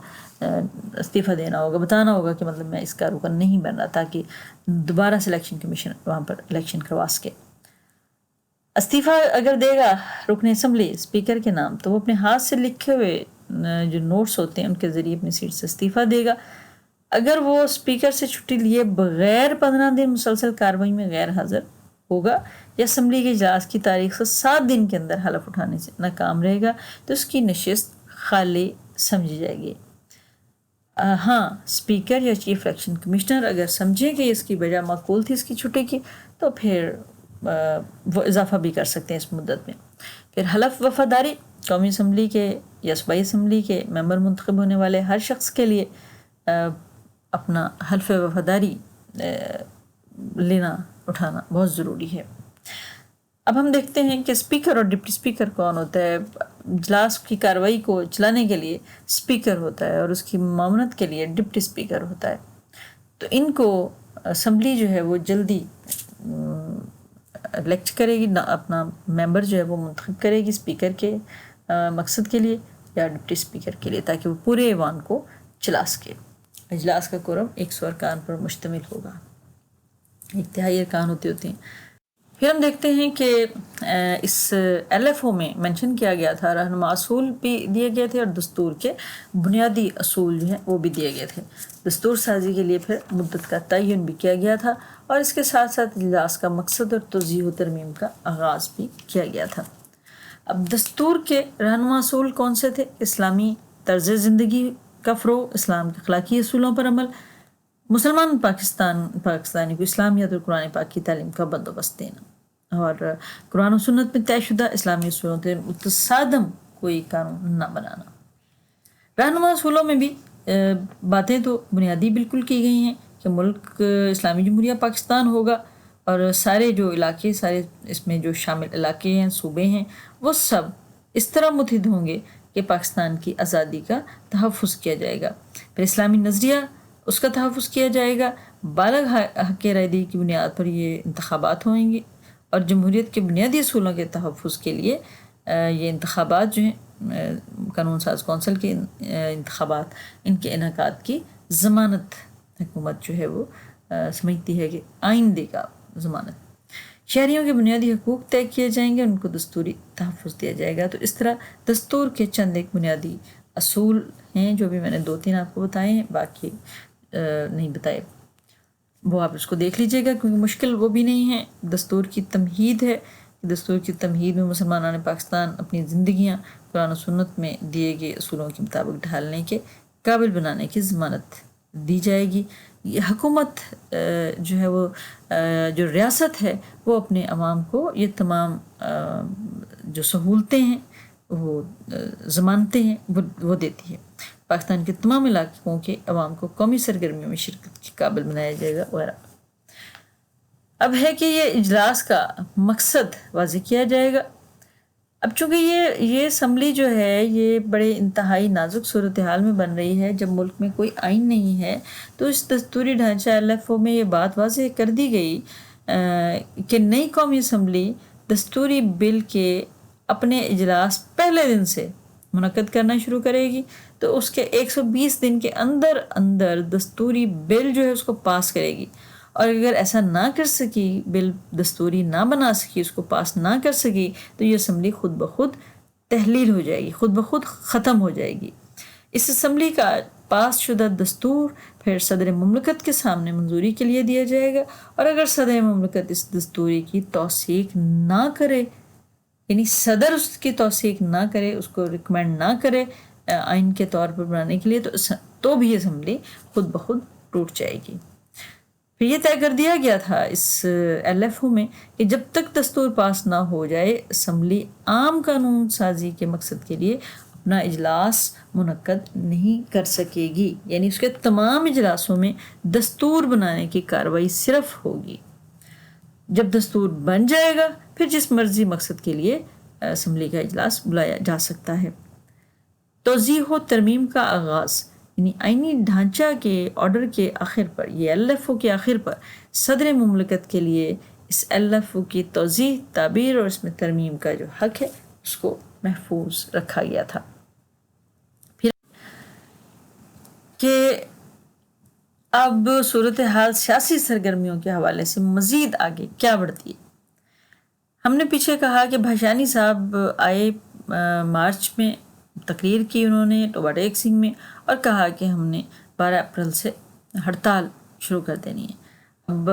استعفیٰ دینا ہوگا، بتانا ہوگا کہ مطلب میں اس کا رکن نہیں بن رہا، تاکہ دوبارہ سے الیکشن کمیشن وہاں پر الیکشن کروا سکے۔ استعفیٰ اگر دے گا رکن اسمبلی اسپیکر کے نام تو وہ اپنے ہاتھ سے لکھے ہوئے جو نوٹس ہوتے ہیں ان کے ذریعے اپنی سیٹ سے استعفیٰ دے گا۔ اگر وہ اسپیکر سے چھٹی لیے بغیر 15 دن مسلسل کارروائی میں غیر حاضر ہوگا یا اسمبلی کے اجلاس کی تاریخ سے 7 دن کے اندر حلف اٹھانے سے ناکام رہے گا تو اس کی نشست خالی سمجھی جائے گی۔ ہاں، اسپیکر یا چیف الیکشن کمشنر اگر سمجھیں کہ اس کی وجہ معقول تھی اس کی چھٹی کی تو پھر وہ اضافہ بھی کر سکتے ہیں اس مدت میں۔ پھر حلف وفاداری، قومی اسمبلی کے یا صوبائی اسمبلی کے ممبر منتخب ہونے والے ہر شخص کے لیے اپنا حلف وفاداری لینا اٹھانا بہت ضروری ہے۔ اب ہم دیکھتے ہیں کہ اسپیکر اور ڈپٹی اسپیکر کون ہوتا ہے۔ اجلاس کی کارروائی کو چلانے کے لیے اسپیکر ہوتا ہے اور اس کی معاونت کے لیے ڈپٹی اسپیکر ہوتا ہے۔ تو ان کو اسمبلی جو ہے وہ جلدی الیکٹ کرے گی، اپنا ممبر جو ہے وہ منتخب کرے گی اسپیکر کے مقصد کے لیے یا ڈپٹی اسپیکر کے لیے، تاکہ وہ پورے ایوان کو چلا سکے۔ اجلاس کا کورم 100 ارکان پر مشتمل ہوگا، 1/3 ارکان ہوتے ہیں۔ پھر ہم دیکھتے ہیں کہ اس ایل ایف او میں منشن کیا گیا تھا، رہنما اصول بھی دیے گئے تھے اور دستور کے بنیادی اصول جو ہیں وہ بھی دیے گئے تھے۔ دستور سازی کے لیے پھر مدت کا تعین بھی کیا گیا تھا اور اس کے ساتھ ساتھ اجلاس کا مقصد اور توضیح و ترمیم کا آغاز بھی کیا گیا تھا۔ اب دستور کے رہنما اصول کون سے تھے؟ اسلامی طرز زندگی کا فروغ، اسلام کے اخلاقی اصولوں پر عمل، مسلمان پاکستانی کو اسلامیت اور قرآن پاک کی تعلیم کا بندوبست دینا، اور قرآن و سنت میں طے شدہ اسلامی اصولوں سے متصادم کوئی قانون نہ بنانا۔ رہنما اصولوں میں بھی باتیں تو بنیادی بالکل کی گئی ہیں کہ ملک اسلامی جمہوریہ پاکستان ہوگا اور سارے جو علاقے، سارے اس میں جو شامل علاقے ہیں، صوبے ہیں، وہ سب اس طرح متحد ہوں گے کہ پاکستان کی آزادی کا تحفظ کیا جائے گا۔ پھر اسلامی نظریہ اس کا تحفظ کیا جائے گا، بالغ حق رائے دہی کی بنیاد پر یہ انتخابات ہوئیں گے اور جمہوریت کے بنیادی اصولوں کے تحفظ کے لیے یہ انتخابات جو ہیں قانون ساز کونسل کے انتخابات، ان کے انعقاد کی ضمانت حکومت جو ہے وہ سمجھتی ہے کہ آئین دے گا ضمانت۔ شہریوں کے بنیادی حقوق طے کیے جائیں گے، ان کو دستوری تحفظ دیا جائے گا۔ تو اس طرح دستور کے چند ایک بنیادی اصول ہیں جو بھی میں نے 2-3 آپ کو بتائے ہیں، باقی نہیں بتائے، وہ آپ اس کو دیکھ لیجئے گا کیونکہ مشکل وہ بھی نہیں ہے۔ دستور کی تمہید ہے، دستور کی تمہید میں مسلمانان پاکستان اپنی زندگیاں قرآن و سنت میں دیے گئے اصولوں کے مطابق ڈھالنے کے قابل بنانے کی ضمانت دی جائے گی۔ یہ حکومت جو ہے وہ جو ریاست ہے وہ اپنے عوام کو یہ تمام جو سہولتیں ہیں وہ ضمانتیں ہیں وہ دیتی ہے۔ پاکستان کے تمام علاقوں کے عوام کو قومی سرگرمیوں میں شرکت کے قابل بنایا جائے گا وغیرہ۔ اب ہے کہ یہ اجلاس کا مقصد واضح کیا جائے گا۔ اب چونکہ یہ اسمبلی جو ہے یہ بڑے انتہائی نازک صورتحال میں بن رہی ہے، جب ملک میں کوئی آئین نہیں ہے، تو اس دستوری ڈھانچہ ایل ایف او میں یہ بات واضح کر دی گئی کہ نئی قومی اسمبلی دستوری بل کے اپنے اجلاس پہلے دن سے منعقد کرنا شروع کرے گی، تو اس کے 120 دن کے اندر دستوری بل جو ہے اس کو پاس کرے گی، اور اگر ایسا نہ کر سکی، بل دستوری نہ بنا سکی، اس کو پاس نہ کر سکی، تو یہ اسمبلی خود بخود تحلیل ہو جائے گی، خود بخود ختم ہو جائے گی۔ اس اسمبلی کا پاس شدہ دستور پھر صدر مملکت کے سامنے منظوری کے لیے دیا جائے گا، اور اگر صدر مملکت اس دستوری کی توثیق نہ کرے، یعنی صدر اس کی توثیق نہ کرے، اس کو ریکمینڈ نہ کرے آئین کے طور پر بنانے کے لیے، تو تو بھی اسمبلی خود بخود ٹوٹ جائے گی۔ پھر یہ طے کر دیا گیا تھا اس LFO میں کہ جب تک دستور پاس نہ ہو جائے اسمبلی عام قانون سازی کے مقصد کے لیے اپنا اجلاس منعقد نہیں کر سکے گی، یعنی اس کے تمام اجلاسوں میں دستور بنانے کی کارروائی صرف ہوگی۔ جب دستور بن جائے گا پھر جس مرضی مقصد کے لیے اسمبلی کا اجلاس بلایا جا سکتا ہے۔ توضیح و ترمیم کا آغاز، یعنی آئینی ڈھانچہ کے آرڈر کے آخر پر، یہ LFO کے آخر پر صدر مملکت کے لیے اس LFO کی توضیح، تعبیر اور اس میں ترمیم کا جو حق ہے اس کو محفوظ رکھا گیا تھا۔ پھر کہ اب صورتحال سیاسی سرگرمیوں کے حوالے سے مزید آگے کیا بڑھتی ہے۔ ہم نے پیچھے کہا کہ بھاشانی صاحب آئے مارچ میں، تقریر کی انہوں نے ٹوبا ٹیک سنگھ میں، اور کہا کہ ہم نے 12 اپریل سے ہڑتال شروع کر دینی ہے۔ اب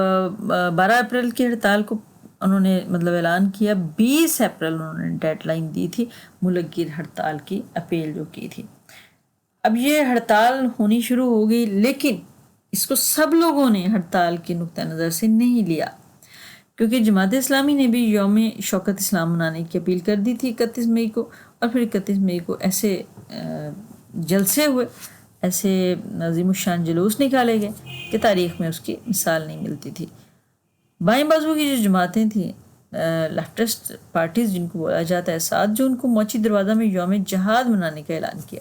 12 اپریل کی ہڑتال کو انہوں نے اعلان کیا، 20 اپریل انہوں نے ڈیڈ لائن دی تھی ملک گیر ہڑتال کی اپیل جو کی تھی۔ اب یہ ہڑتال ہونی شروع ہو گئی، لیکن اس کو سب لوگوں نے ہڑتال کے نقطہ نظر سے نہیں لیا، کیونکہ جماعت اسلامی نے بھی یوم شوکت اسلام منانے کی اپیل کر دی تھی 31 مئی کو، اور پھر 31 مئی کو ایسے جلسے ہوئے، ایسے عظیم الشان جلوس نکالے گئے کہ تاریخ میں اس کی مثال نہیں ملتی تھی۔ بائیں بازو کی جو جماعتیں تھیں، لیفٹسٹ پارٹیز جن کو بولا جاتا ہے، 7 جون کو موچی دروازہ میں یوم جہاد منانے کا اعلان کیا۔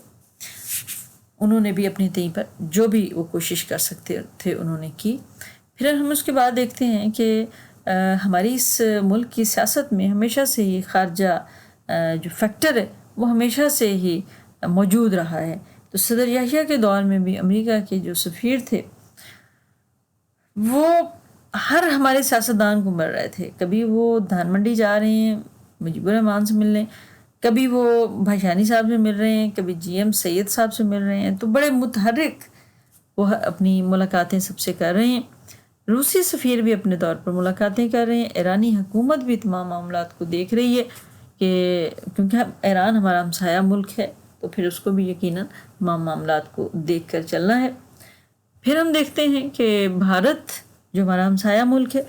انہوں نے بھی اپنی تئیں پر جو بھی وہ کوشش کر سکتے تھے انہوں نے کی۔ پھر ہم اس کے بعد دیکھتے ہیں کہ ہماری اس ملک کی سیاست میں ہمیشہ سے ہی خارجہ جو فیکٹر ہے وہ ہمیشہ سے ہی موجود رہا ہے۔ تو صدر یحییٰ کے دور میں بھی امریکہ کے جو سفیر تھے وہ ہر ہمارے سیاستدان کو مل رہے تھے، کبھی وہ دھان منڈی جا رہے ہیں مجیب الرحمان سے ملنے، کبھی وہ بھاشانی صاحب سے مل رہے ہیں، کبھی GM سید صاحب سے مل رہے ہیں، تو بڑے متحرک وہ اپنی ملاقاتیں سب سے کر رہے ہیں۔ روسی سفیر بھی اپنے طور پر ملاقاتیں کر رہے ہیں، ایرانی حکومت بھی تمام معاملات کو دیکھ رہی ہے کہ کیونکہ ایران ہمارا ہمسایہ ملک ہے تو پھر اس کو بھی یقیناً تمام معاملات کو دیکھ کر چلنا ہے۔ پھر ہم دیکھتے ہیں کہ بھارت جو ہمارا ہمسایہ ملک ہے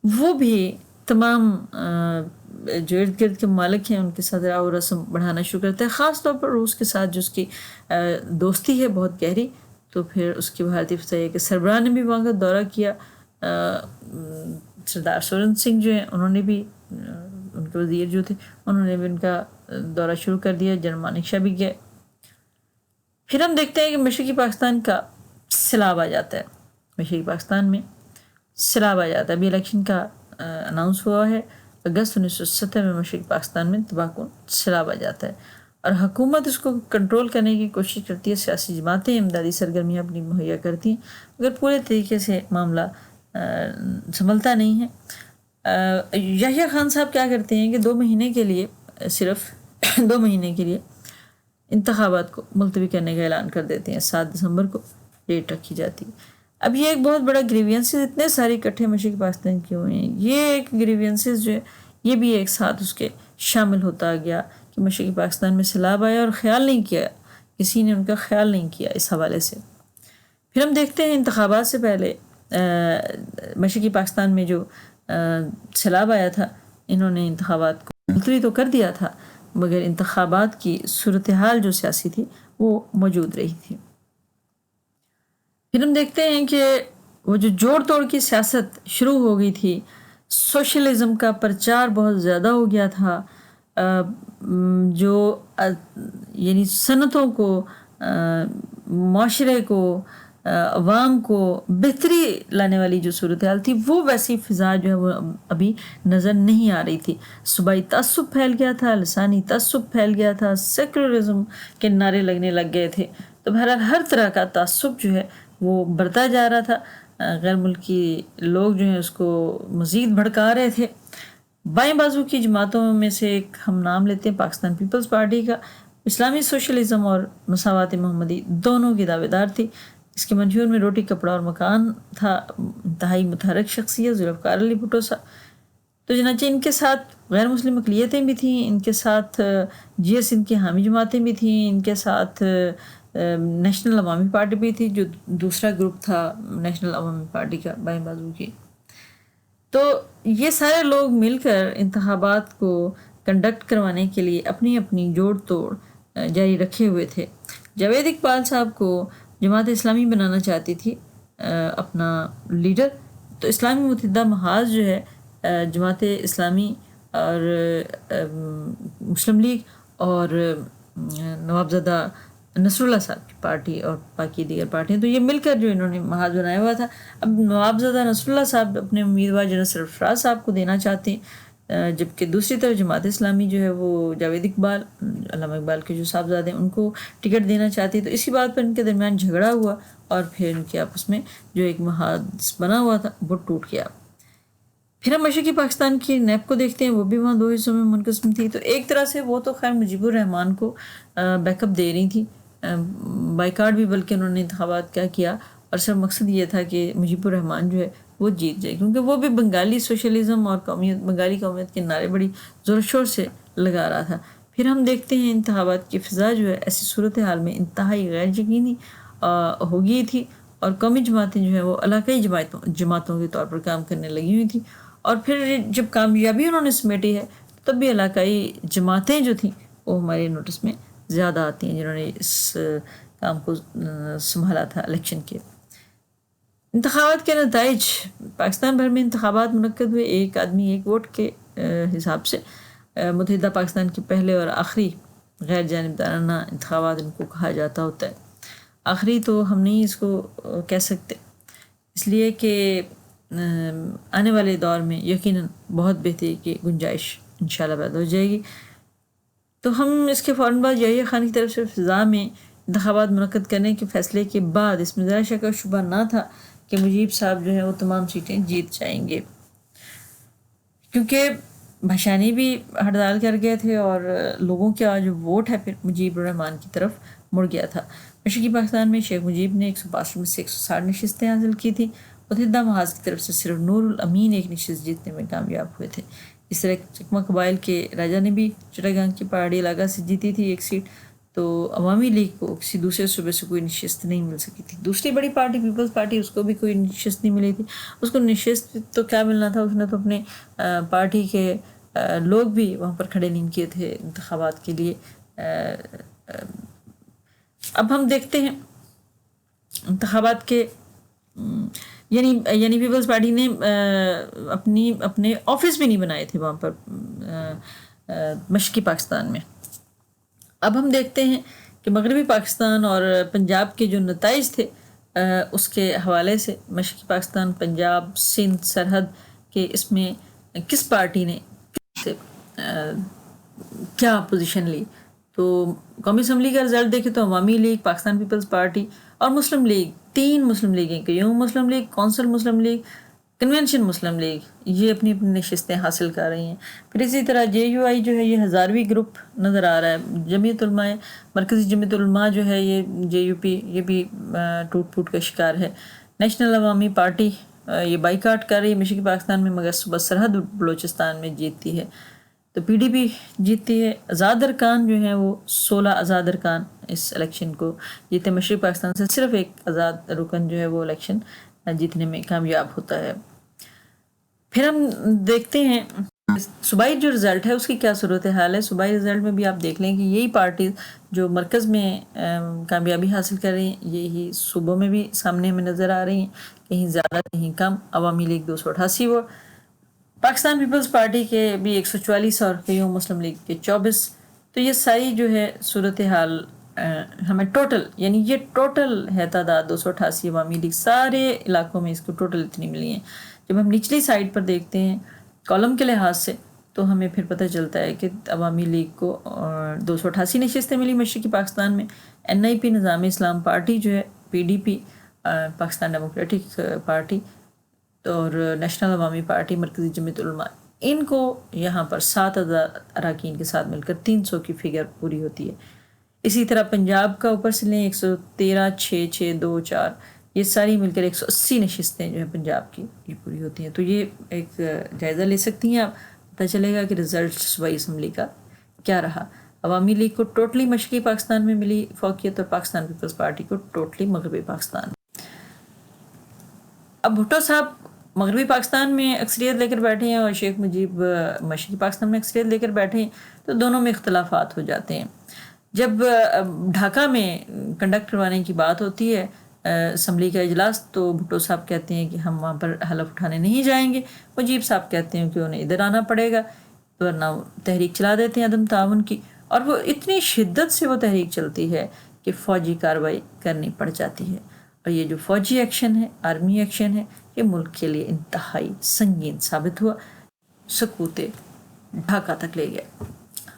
وہ بھی تمام جو ارد گرد کے ممالک ہیں ان کے ساتھ راہ و رسم بڑھانا شروع کرتا ہے، خاص طور پر روس کے ساتھ جو اس کی دوستی ہے بہت گہری۔ تو پھر اس کی بھارتی فضائیہ کے سربراہ نے بھی وہاں کا دورہ کیا، سردار سورن سنگھ جو ہیں انہوں نے بھی، ان کے وزیر جو تھے انہوں نے بھی ان کا دورہ شروع کر دیا، جنرل مانک شاہ بھی گئے۔ پھر ہم دیکھتے ہیں کہ مشرقی پاکستان کا سیلاب آ جاتا ہے، مشرقی پاکستان میں سیلاب آ جاتا ہے۔ ابھی الیکشن کا اناؤنس ہوا ہے، اگست 1970 میں مشرقی پاکستان میں تباہ کن سیلاب آ جاتا ہے، اور حکومت اس کو کنٹرول کرنے کی کوشش کرتی ہے، سیاسی جماعتیں امدادی سرگرمیاں اپنی مہیا کرتی ہیں، مگر پورے طریقے سے معاملہ سنبھلتا نہیں ہے۔ یحییٰ خان صاحب کیا کرتے ہیں کہ 2 مہینے کے لیے، صرف 2 مہینے کے لیے انتخابات کو ملتوی کرنے کا اعلان کر دیتے ہیں۔ 7 دسمبر کو ڈیٹ رکھی جاتی ہے۔ اب یہ ایک بہت بڑا گریوینسز اتنے سارے اکٹھے مشرقی پاکستان کے ہوئے ہیں، یہ ایک گریوینسز جو ہے یہ بھی ایک ساتھ اس کے شامل ہوتا گیا کہ مشرقی پاکستان میں سیلاب آیا اور خیال نہیں کیا، کسی نے ان کا خیال نہیں کیا اس حوالے سے۔ پھر ہم دیکھتے ہیں انتخابات سے پہلے مشرقی پاکستان میں جو سیلاب آیا تھا، انہوں نے انتخابات کو ملتوی تو کر دیا تھا، مگر انتخابات کی صورتحال جو سیاسی تھی وہ موجود رہی تھی۔ پھر ہم دیکھتے ہیں کہ وہ جو جوڑ توڑ کی سیاست شروع ہو گئی تھی، سوشلزم کا پرچار بہت زیادہ ہو گیا تھا، جو یعنی صنعتوں کو، معاشرے کو، عوام کو بہتری لانے والی جو صورتحال تھی وہ ویسی فضا جو ہے وہ ابھی نظر نہیں آ رہی تھی۔ صوبائی تعصب پھیل گیا تھا، لسانی تعصب پھیل گیا تھا، سیکولرزم کے نعرے لگنے لگ گئے تھے، تو بہرحال ہر طرح کا تعصب جو ہے وہ بڑھتا جا رہا تھا۔ غیر ملکی لوگ جو ہیں اس کو مزید بھڑکا رہے تھے۔ بائیں بازو کی جماعتوں میں سے ایک ہم نام لیتے ہیں پاکستان پیپلز پارٹی کا، اسلامی سوشلزم اور مساوات محمدی دونوں کی دعوے دار تھی۔ اس کے منشور میں روٹی کپڑا اور مکان تھا۔ انتہائی متحرک شخصیت ذوالفقار علی بھٹو صاحب، تو چنانچہ ان کے ساتھ غیر مسلم اقلیتیں بھی تھیں، ان کے ساتھ GS ان کی حامی جماعتیں بھی تھیں، ان کے ساتھ نیشنل عوامی پارٹی بھی تھی جو دوسرا گروپ تھا نیشنل عوامی پارٹی کا بائیں بازو کی. تو یہ سارے لوگ مل کر انتخابات کو کنڈکٹ کروانے کے لیے اپنی اپنی جوڑ توڑ جاری رکھے ہوئے تھے. جاوید اقبال صاحب کو جماعت اسلامی بنانا چاہتی تھی اپنا لیڈر. تو اسلامی متحدہ محاذ جو ہے جماعت اسلامی اور مسلم لیگ اور نوابزادہ نصر اللہ صاحب کی پارٹی اور باقی دیگر پارٹیاں، تو یہ مل کر جو انہوں نے محاذ بنایا ہوا تھا. اب نوابزادہ نصر اللہ صاحب اپنے امیدوار جنرل سرفراز صاحب کو دینا چاہتے ہیں، جبکہ دوسری طرف جماعت اسلامی جو ہے وہ جاوید اقبال، علامہ اقبال کے جو صاحبزادے ہیں، ان کو ٹکٹ دینا چاہتی ہے. تو اسی بات پر ان کے درمیان جھگڑا ہوا اور پھر ان کے آپس میں جو ایک محاذ بنا ہوا تھا وہ ٹوٹ گیا. پھر ہم مشرقی پاکستان کی نیب کو دیکھتے ہیں، وہ بھی وہاں 2 حصوں میں منقسم تھی. تو ایک طرح سے وہ تو خیر مجیب الرحمان کو بیک اپ دے رہی تھی، بائیکاٹ بھی بلکہ انہوں نے انتخابات کیا اور صرف مقصد یہ تھا کہ مجیب الرحمان جو ہے وہ جیت جائے، کیونکہ وہ بھی بنگالی سوشلزم اور بنگالی قومیت کے نعرے بڑی زور و شور سے لگا رہا تھا. پھر ہم دیکھتے ہیں انتخابات کی فضا جو ہے ایسی صورتحال میں انتہائی غیر یقینی ہو گئی تھی، اور قومی جماعتیں جو ہیں وہ علاقائی جماعتوں کے طور پر کام کرنے لگی ہوئی تھیں. اور پھر جب کامیابی انہوں نے سمیٹی ہے تب بھی علاقائی جماعتیں جو تھیں وہ ہمارے نوٹس میں زیادہ آتی ہیں، جنہوں نے اس کام کو سنبھالا تھا الیکشن کے. انتخابات کے نتائج، پاکستان بھر میں انتخابات منعقد ہوئے ایک آدمی ایک ووٹ کے حساب سے. متحدہ پاکستان کے پہلے اور آخری غیر جانبدارانہ انتخابات ان کو کہا جاتا ہوتا ہے. آخری تو ہم نہیں اس کو کہہ سکتے، اس لیے کہ آنے والے دور میں یقیناً بہت بہتری کی گنجائش انشاءاللہ پیدا ہو جائے گی. تو ہم اس کے فوراً بعد یحییٰ خان کی طرف سے فضا میں انتخابات منعقد کرنے کے فیصلے کے بعد اس میں ذرا شک و شبہ نہ تھا کہ مجیب صاحب جو ہے وہ تمام سیٹیں جیت جائیں گے، کیونکہ بھاشانی بھی ہڑتال کر گئے تھے اور لوگوں کا جو ووٹ ہے پھر مجیب الرحمان کی طرف مڑ گیا تھا. مشرقی پاکستان میں شیخ مجیب نے 162 میں سے 160 نشستیں حاصل کی تھیں. متحدہ محاذ کی طرف سے صرف نور الامین ایک نشست جیتنے میں کامیاب ہوئے تھے. اس طرح چکمہ قبائل کے راجہ نے بھی چٹاگانگ کی پہاڑی علاقہ سے جیتی تھی ایک سیٹ. تو عوامی لیگ کو کسی دوسرے صوبے سے کوئی نشست نہیں مل سکی تھی. دوسری بڑی پارٹی پیپلز پارٹی، اس کو بھی کوئی نشست نہیں ملی تھی. اس کو نشست تو کیا ملنا تھا، اس نے تو اپنے پارٹی کے لوگ بھی وہاں پر کھڑے نہیں کیے تھے انتخابات کے لیے. اب ہم دیکھتے ہیں انتخابات کے یعنی پیپلز پارٹی نے اپنے آفس بھی نہیں بنائے تھے وہاں پر مشرقی پاکستان میں. اب ہم دیکھتے ہیں کہ مغربی پاکستان اور پنجاب کے جو نتائج تھے اس کے حوالے سے مشرقی پاکستان، پنجاب، سندھ سرحد کے اس میں کس پارٹی نے کیا پوزیشن لی. تو قومی اسمبلی کا رزلٹ دیکھیں تو عوامی لیگ، پاکستان پیپلز پارٹی اور مسلم لیگ، 3 مسلم لیگیں، قیوم مسلم لیگ، کونسل مسلم لیگ، کنونشن مسلم لیگ، یہ اپنی اپنی نشستیں حاصل کر رہی ہیں. پھر اسی طرح JUI جو ہے یہ ہزاروی گروپ نظر آ رہا ہے. جمعیت علماء، مرکزی جمعیت علماء جو ہے یہ JUP، یہ بھی ٹوٹ پھوٹ کا شکار ہے. نیشنل عوامی پارٹی یہ بائیکاٹ کر رہی ہے مشرقی پاکستان میں، مگر صوبہ سرحد بلوچستان میں جیتتی ہے. تو PDP جیتتی ہے. آزاد ارکان جو ہیں وہ 16 آزاد ارکان اس الیکشن کو جیتے. مشرقی پاکستان سے صرف ایک آزاد رکن جو ہے وہ الیکشن جیتنے میں کامیاب ہوتا ہے. پھر ہم دیکھتے ہیں صوبائی جو رزلٹ ہے اس کی کیا صورتحال ہے. صوبائی رزلٹ میں بھی آپ دیکھ لیں کہ یہی پارٹیز جو مرکز میں کامیابی حاصل کر رہی ہیں یہی صوبوں میں بھی سامنے ہمیں نظر آ رہی ہیں، کہیں زیادہ کہیں کم. عوامی لیگ 288 ووٹ، پاکستان پیپلز پارٹی کے بھی 144 اور قیوم مسلم لیگ کے 24. تو یہ ساری جو ہے صورتحال ہمیں ٹوٹل، یعنی یہ ٹوٹل ہے تعداد 288 عوامی لیگ، سارے علاقوں میں اس کو ٹوٹل اتنی ملی ہیں. جب ہم نچلی سائڈ پر دیکھتے ہیں کالم کے لحاظ سے تو ہمیں پھر پتہ چلتا ہے کہ عوامی لیگ کو 288 نشستیں ملی مشرقی پاکستان میں. NIP نظام اسلام پارٹی جو ہے، PDP پاکستان ڈیموکریٹک پارٹی اور نیشنل عوامی پارٹی، مرکزی جمعیت علماء، ان کو یہاں پر 7,000 اراکین کے ساتھ مل کر 300 کی فگر پوری ہوتی ہے. اسی طرح پنجاب کا اوپر سے لیں 113 6 6 2 4، یہ ساری مل کر 180 نشستیں جو ہیں پنجاب کی یہ پوری ہوتی ہیں. تو یہ ایک جائزہ لے سکتی ہیں آپ، پتہ چلے گا کہ رزلٹ صوبائی اسمبلی کا کیا رہا. عوامی لیگ کو ٹوٹلی مشرقی پاکستان میں ملی فوقیت اور پاکستان پیپلز پارٹی کو ٹوٹلی مغربی پاکستان میں۔ اب بھٹو صاحب مغربی پاکستان میں اکثریت لے کر بیٹھے ہیں اور شیخ مجیب مشرقی پاکستان میں اکثریت لے کر بیٹھے ہیں، تو دونوں میں اختلافات ہو جاتے ہیں۔ جب ڈھاکہ میں کنڈکٹ کروانے کی بات ہوتی ہے اسمبلی کا اجلاس، تو بھٹو صاحب کہتے ہیں کہ ہم وہاں پر حلف اٹھانے نہیں جائیں گے، مجیب صاحب کہتے ہیں کہ انہیں ادھر آنا پڑے گا، ورنہ وہ تحریک چلا دیتے ہیں عدم تعاون کی، اور وہ اتنی شدت سے وہ تحریک چلتی ہے کہ فوجی کارروائی کرنی پڑ جاتی ہے۔ اور یہ جو فوجی ایکشن ہے، آرمی ایکشن ہے، یہ ملک کے لیے انتہائی سنگین ثابت ہوا، سقوط ڈھاکہ تک لے گیا۔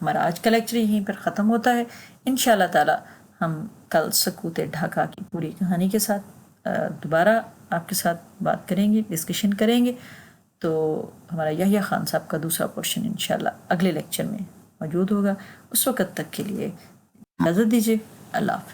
ہمارا آج کا لیکچر یہیں پر ختم ہوتا ہے۔ انشاءاللہ تعالی ہم کل سقوط ڈھاکہ کی پوری کہانی کے ساتھ دوبارہ آپ کے ساتھ بات کریں گے، ڈسکشن کریں گے۔ تو ہمارا یحییٰ خان صاحب کا دوسرا پورشن انشاءاللہ اگلے لیکچر میں موجود ہوگا۔ اس وقت تک کے لیے اجازت دیجیے، اللہ حافظ۔